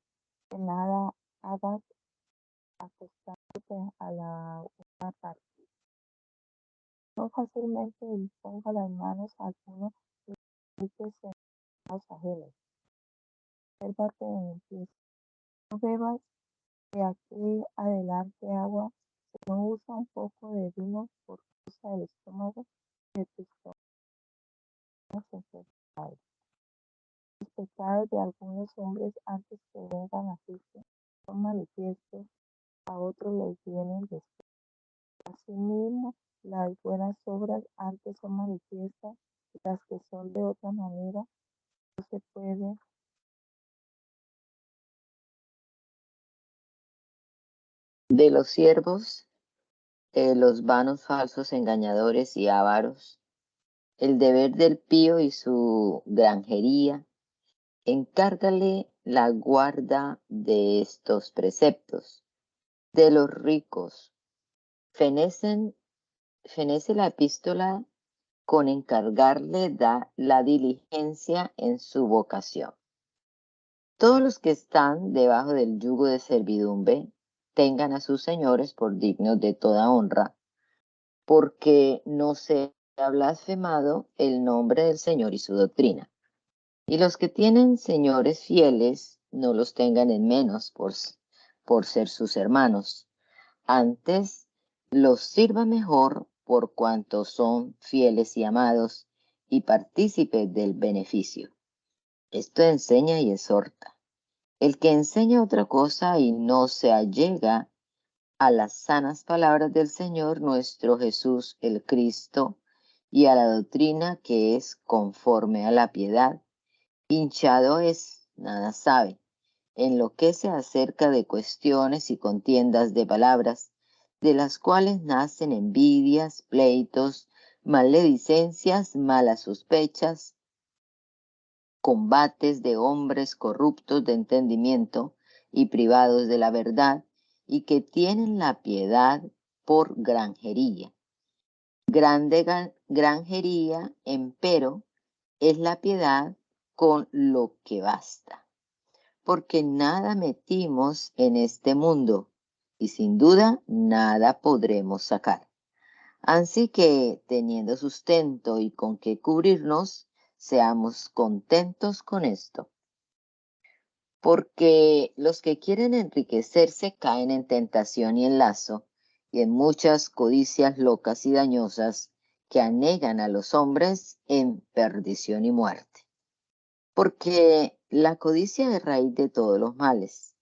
que nada hagas acostándote a la una parte. No fácilmente imponga las manos a algunos y en los ajenos. Sérvate en limpieza. No bebas de aquí adelante agua, no usa un poco de vino por causa del estómago de tus enfermedades. Los pecados de algunos hombres antes que vengan a juicio son manifiestos, a otros les vienen después. Asimismo, las buenas obras antes son manifiestas, las que son de otra manera no se puede. De los siervos, los vanos falsos engañadores y ávaros, el deber del pío y su granjería, encárgale la guarda de estos preceptos. De los ricos, fenece la epístola con encargarle da la diligencia en su vocación. Todos los que están debajo del yugo de servidumbre tengan a sus señores por dignos de toda honra, porque no se ha blasfemado el nombre del Señor y su doctrina. Y los que tienen señores fieles no los tengan en menos por ser sus hermanos. Antes los sirva mejor por cuanto son fieles y amados y partícipes del beneficio. Esto enseña y exhorta. El que enseña otra cosa y no se allega a las sanas palabras del Señor nuestro Jesús el Cristo y a la doctrina que es conforme a la piedad, hinchado es, nada sabe, enloquece acerca de cuestiones y contiendas de palabras, de las cuales nacen envidias, pleitos, maledicencias, malas sospechas, combates de hombres corruptos de entendimiento y privados de la verdad, y que tienen la piedad por granjería. Grande granjería, empero, es la piedad con lo que basta, porque nada metimos en este mundo, y sin duda nada podremos sacar. Así que, teniendo sustento y con qué cubrirnos, seamos contentos con esto. Porque los que quieren enriquecerse caen en tentación y en lazo, y en muchas codicias locas y dañosas que anegan a los hombres en perdición y muerte. Porque la codicia es raíz de todos los males,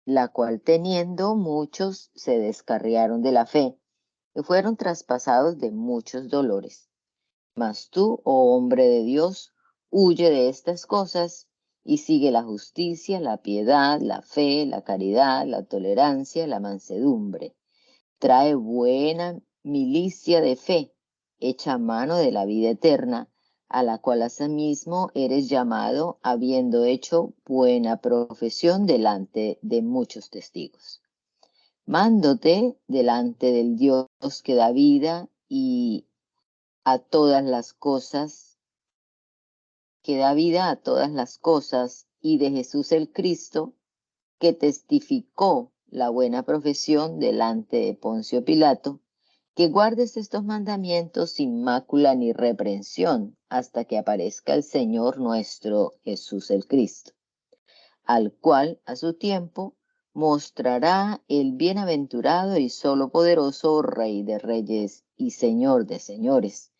la cual teniendo muchos se descarriaron de la fe y fueron traspasados de muchos dolores. Mas tú, oh hombre de Dios, huye de estas cosas y sigue la justicia, la piedad, la fe, la caridad, la tolerancia, la mansedumbre. Trae buena milicia de fe, hecha mano de la vida eterna, a la cual asimismo eres llamado, habiendo hecho buena profesión delante de muchos testigos. Mándote delante del Dios que da vida y a todas las cosas, que da vida a todas las cosas, y de Jesús el Cristo, que testificó la buena profesión delante de Poncio Pilato, que guardes estos mandamientos sin mácula ni reprensión, hasta que aparezca el Señor nuestro Jesús el Cristo, al cual a su tiempo mostrará el bienaventurado y solo poderoso Rey de Reyes y Señor de Señores,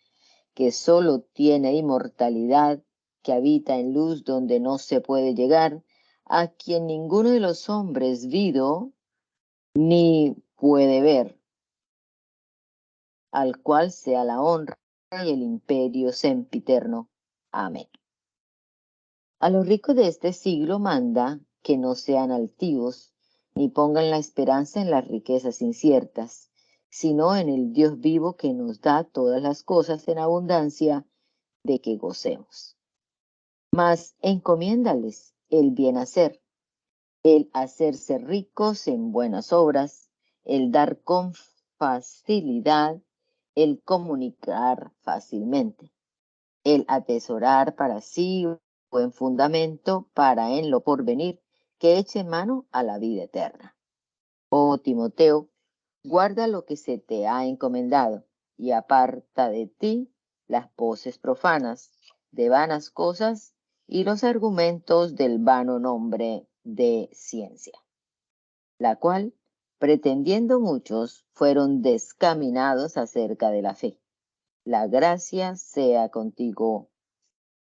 que solo tiene inmortalidad, que habita en luz donde no se puede llegar, a quien ninguno de los hombres vido ni puede ver, al cual sea la honra y el imperio sempiterno. Amén. A los ricos de este siglo manda que no sean altivos, ni pongan la esperanza en las riquezas inciertas, sino en el Dios vivo que nos da todas las cosas en abundancia de que gocemos. Mas encomiéndales el bien hacer, el hacerse ricos en buenas obras, el dar con facilidad, el comunicar fácilmente, el atesorar para sí buen fundamento para en lo porvenir, que eche mano a la vida eterna. Oh Timoteo, guarda lo que se te ha encomendado y aparta de ti las voces profanas de vanas cosas y los argumentos del vano nombre de ciencia, la cual, pretendiendo muchos, fueron descaminados acerca de la fe. La gracia sea contigo.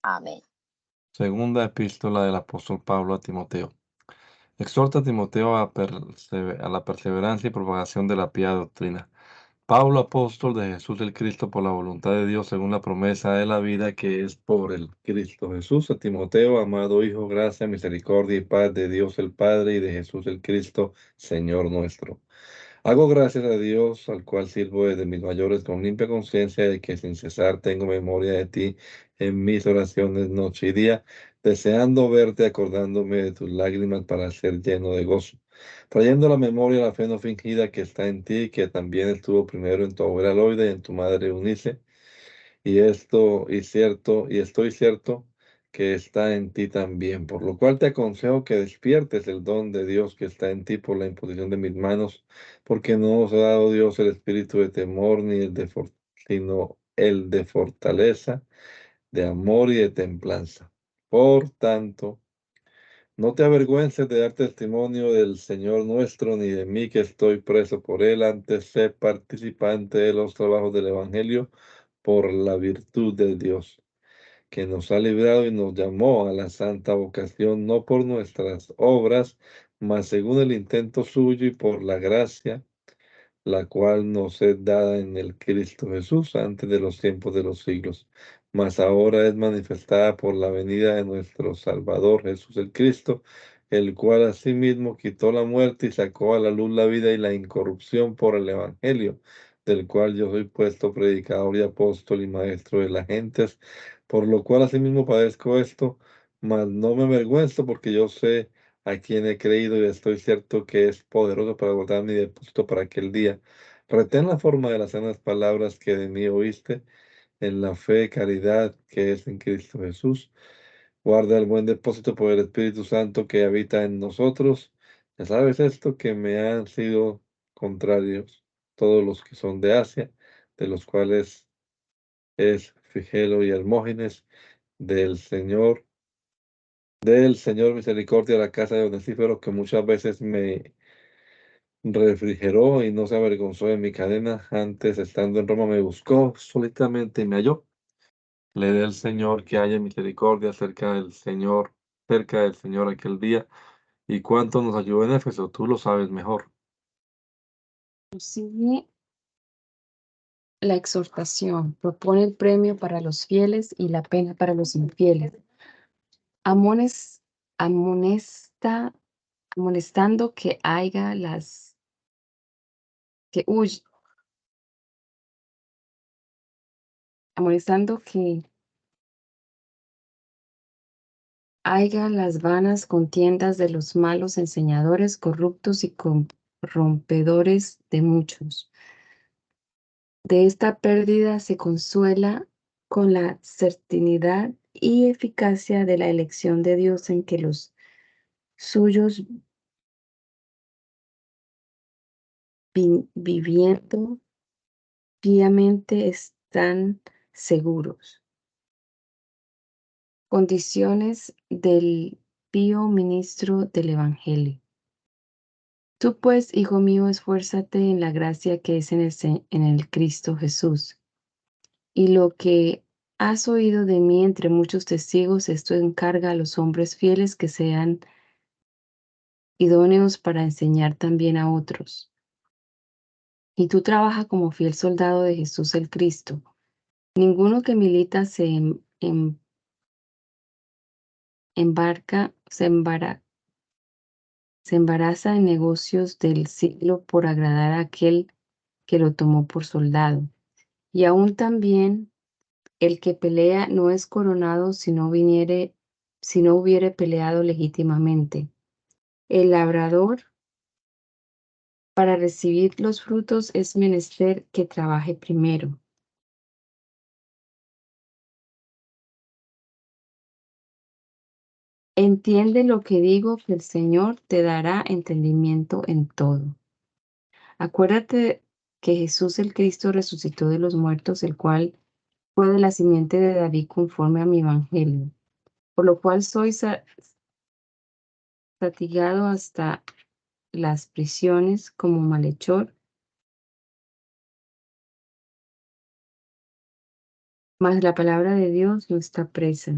Amén. Segunda epístola del apóstol Pablo a Timoteo. Exhorta a Timoteo a la perseverancia y propagación de la pía doctrina. Pablo, apóstol de Jesús el Cristo, por la voluntad de Dios, según la promesa de la vida que es por el Cristo Jesús. A Timoteo, amado Hijo, gracia, misericordia y paz de Dios el Padre y de Jesús el Cristo, Señor nuestro. Hago gracias a Dios, al cual sirvo desde mis mayores con limpia conciencia de que sin cesar tengo memoria de ti en mis oraciones noche y día, deseando verte, acordándome de tus lágrimas para ser lleno de gozo, trayendo a la memoria la fe no fingida que está en ti, que también estuvo primero en tu abuela Loida y en tu madre Eunice, y estoy cierto que está en ti también, por lo cual te aconsejo que despiertes el don de Dios que está en ti por la imposición de mis manos, porque no os ha dado Dios el espíritu de temor ni sino el de fortaleza, de amor y de templanza. Por tanto, no te avergüences de dar testimonio del Señor nuestro, ni de mí que estoy preso por él, antes sé participante de los trabajos del Evangelio por la virtud de Dios, que nos ha librado y nos llamó a la santa vocación, no por nuestras obras, mas según el intento suyo y por la gracia, la cual nos es dada en el Cristo Jesús antes de los tiempos de los siglos, mas ahora es manifestada por la venida de nuestro Salvador Jesús el Cristo, el cual asimismo quitó la muerte y sacó a la luz la vida y la incorrupción por el Evangelio, del cual yo soy puesto predicador y apóstol y maestro de las gentes, por lo cual asimismo padezco esto, mas no me avergüenzo porque yo sé a quien he creído y estoy cierto que es poderoso para guardar mi depósito para aquel día. Retén la forma de las sanas palabras que de mí oíste, en la fe, caridad que es en Cristo Jesús. Guarda el buen depósito por el Espíritu Santo que habita en nosotros. Ya sabes esto, que me han sido contrarios todos los que son de Asia, de los cuales es Figelo y Hermógenes, del Señor misericordia a la casa de Onesífero, que muchas veces me refrigeró y no se avergonzó de mi cadena. Antes, estando en Roma, me buscó solitamente y me halló. Le dé el Señor que haya misericordia cerca del Señor aquel día. ¿Y cuánto nos ayudó en Éfeso? Tú lo sabes mejor. Sigue la exhortación, propone el premio para los fieles y la pena para los infieles. Amones, amonesta, amonestando que haya que huy- amonestando que haya las vanas contiendas de los malos enseñadores, corruptos y corrompedores de muchos. De esta pérdida se consuela con la certidumbre y eficacia de la elección de Dios, en que los suyos viviendo piamente están seguros. Condiciones del pío ministro del Evangelio. Tú pues, hijo mío, esfuérzate en la gracia que es en el Cristo Jesús. Y lo que has oído de mí entre muchos testigos, esto encarga a los hombres fieles que sean idóneos para enseñar también a otros. Y tú trabaja como fiel soldado de Jesús el Cristo. Ninguno que milita embarca, se embaraza en negocios del siglo por agradar a aquel que lo tomó por soldado. Y aún también el que pelea no es coronado si no hubiere peleado legítimamente. El labrador, para recibir los frutos, es menester que trabaje primero. Entiende lo que digo, que el Señor te dará entendimiento en todo. Acuérdate que Jesús el Cristo resucitó de los muertos, el cual fue de la simiente de David conforme a mi evangelio, por lo cual soy fatigado hasta las prisiones como malhechor, mas la palabra de Dios no está presa.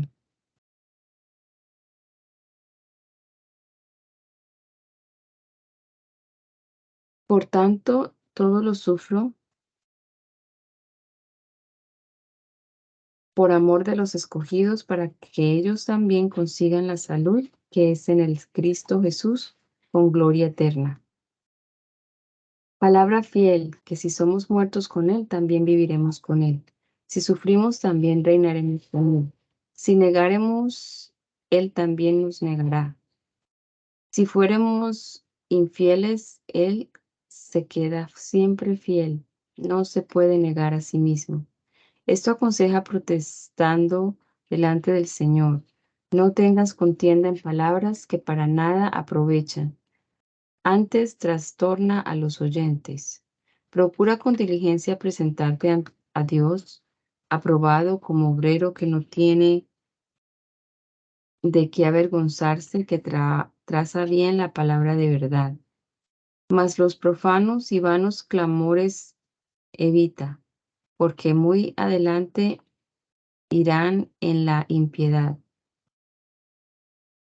Por tanto, todo lo sufro por amor de los escogidos, para que ellos también consigan la salud que es en el Cristo Jesús, con gloria eterna. Palabra fiel, que si somos muertos con Él, también viviremos con Él. Si sufrimos, también reinaremos con Él. Si negaremos, Él también nos negará. Si fuéramos infieles, Él se queda siempre fiel. No se puede negar a sí mismo. Esto aconseja protestando delante del Señor. No tengas contienda en palabras que para nada aprovechan. Antes trastorna a los oyentes. Procura con diligencia presentarte a Dios, aprobado como obrero que no tiene de qué avergonzarse, que traza bien la palabra de verdad. Mas los profanos y vanos clamores evita, porque muy adelante irán en la impiedad.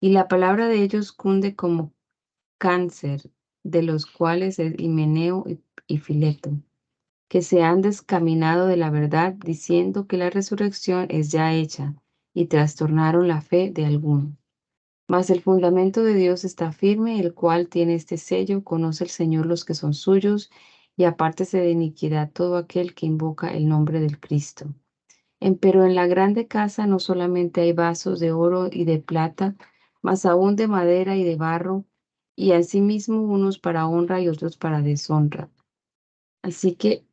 Y la palabra de ellos cunde como cáncer, de los cuales es Himeneo y Fileto, que se han descaminado de la verdad, diciendo que la resurrección es ya hecha, y trastornaron la fe de algunos. Mas el fundamento de Dios está firme, el cual tiene este sello: conoce el Señor los que son suyos, y apártese de iniquidad todo aquel que invoca el nombre del Cristo. Pero en la grande casa no solamente hay vasos de oro y de plata, mas aún de madera y de barro, y asimismo unos para honra y otros para deshonra. Así que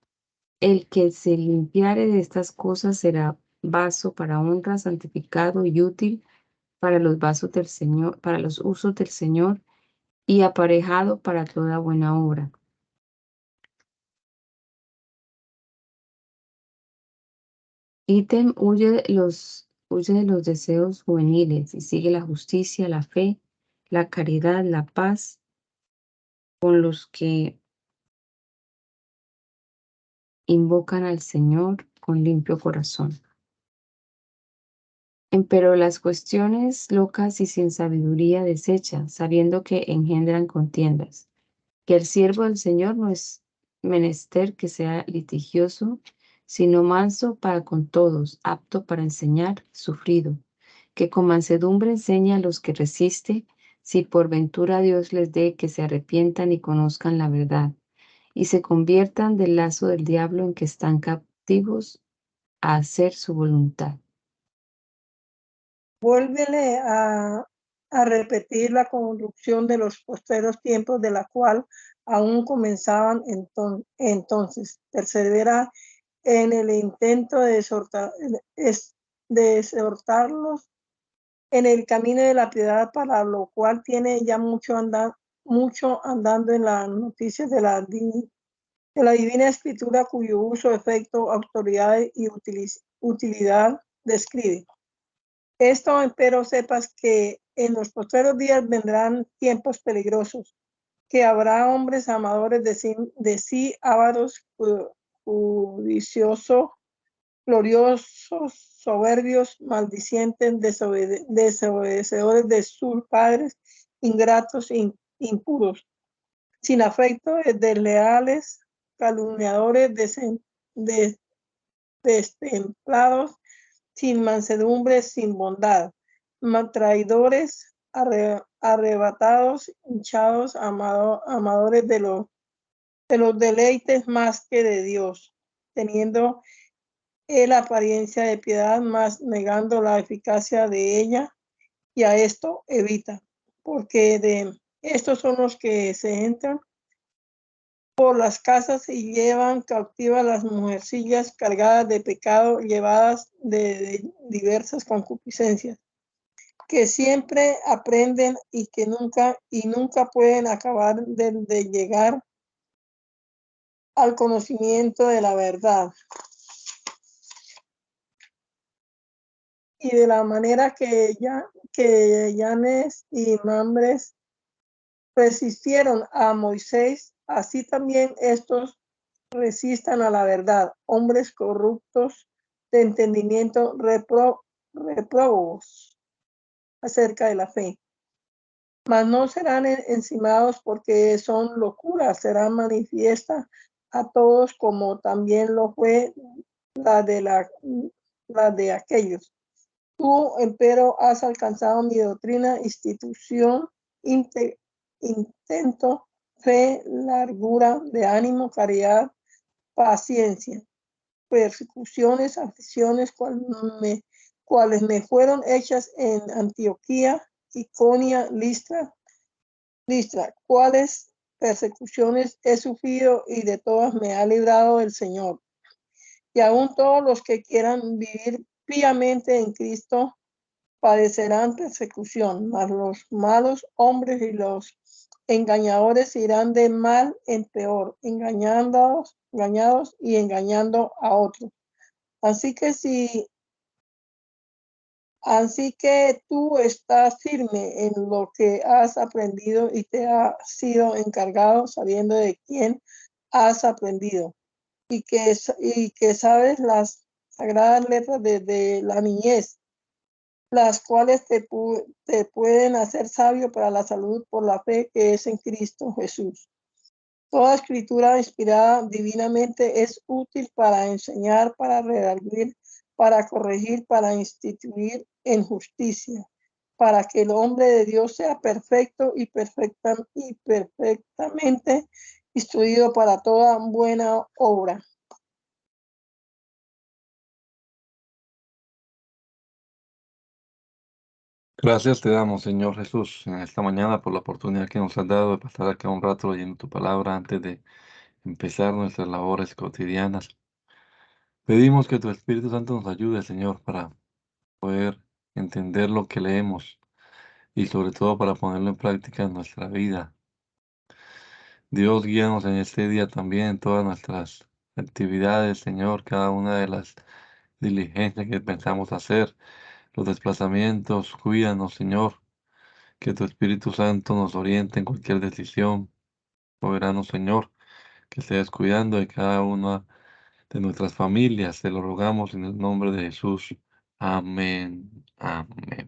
el que se limpiare de estas cosas será vaso para honra, santificado y útil para los vasos del Señor, para los usos del Señor, y aparejado para toda buena obra. Ítem, huye huye de los deseos juveniles y sigue la justicia, la fe, la caridad, la paz con los que invocan al Señor con limpio corazón. Empero las cuestiones locas y sin sabiduría desecha, sabiendo que engendran contiendas, que el siervo del Señor no es menester que sea litigioso, sino manso para con todos, apto para enseñar, sufrido, que con mansedumbre enseña a los que resiste, si por ventura Dios les dé que se arrepientan y conozcan la verdad, y se conviertan del lazo del diablo en que están captivos a hacer su voluntad. Vuélvele a repetir la conducción de los posteros tiempos, de la cual aún comenzaban entonces. Persevera en el intento de exhortarlos en el camino de la piedad, para lo cual tiene ya mucho andando en las noticias de la divina escritura, cuyo uso, efecto, autoridad y utilidad describe. Esto, empero, sepas que en los postreros días vendrán tiempos peligrosos, que habrá hombres amadores de sí, ávaros, judiciosos, gloriosos, soberbios, maldicientes, desobedecedores de sus padres, ingratos, impuros, sin afecto, desleales, calumniadores, destemplados, sin mansedumbre, sin bondad, traidores, arrebatados, hinchados, amadores de los deleites más que de Dios, teniendo la apariencia de piedad, más negando la eficacia de ella, y a esto evita, porque de estos son los que se entran por las casas y llevan cautivas las mujercillas cargadas de pecado, llevadas de diversas concupiscencias, que siempre aprenden y que nunca pueden acabar de llegar al conocimiento de la verdad. Y de la manera que Yanes y Mambres resistieron a Moisés, así también estos resistan a la verdad, hombres corruptos de entendimiento, reprobos acerca de la fe. Mas no serán encimados porque son locuras, serán manifiesta a todos, como también lo fue la de aquellos. Tú, empero, has alcanzado mi doctrina, institución, intento, fe, largura de ánimo, caridad, paciencia, persecuciones, aflicciones, cuales me fueron hechas en Antioquía, Iconia, Listra, cuales persecuciones he sufrido, y de todas me ha librado el Señor. Y aún todos los que quieran vivir piamente en Cristo padecerán persecución, mas los malos hombres y los engañadores irán de mal en peor, engañados y engañando a otros. Así que tú estás firme en lo que has aprendido y te ha sido encargado, sabiendo de quién has aprendido, y que sabes las sagradas letras desde la niñez, las cuales te pueden hacer sabio para la salud por la fe que es en Cristo Jesús. Toda escritura inspirada divinamente es útil para enseñar, para redarguir, para corregir, para instituir en justicia, para que el hombre de Dios sea perfecto y perfectamente instruido para toda buena obra. Gracias te damos, Señor Jesús, en esta mañana por la oportunidad que nos has dado de pasar acá un rato leyendo tu palabra antes de empezar nuestras labores cotidianas. Pedimos que tu Espíritu Santo nos ayude, Señor, para poder entender lo que leemos y sobre todo para ponerlo en práctica en nuestra vida. Dios, guíanos en este día también en todas nuestras actividades, Señor, cada una de las diligencias que pensamos hacer. los desplazamientos. Cuídanos, Señor. Que tu Espíritu Santo nos oriente en cualquier decisión. Soberano Señor, que estés cuidando de cada una de nuestras familias. Te lo rogamos en el nombre de Jesús. Amén. Amén.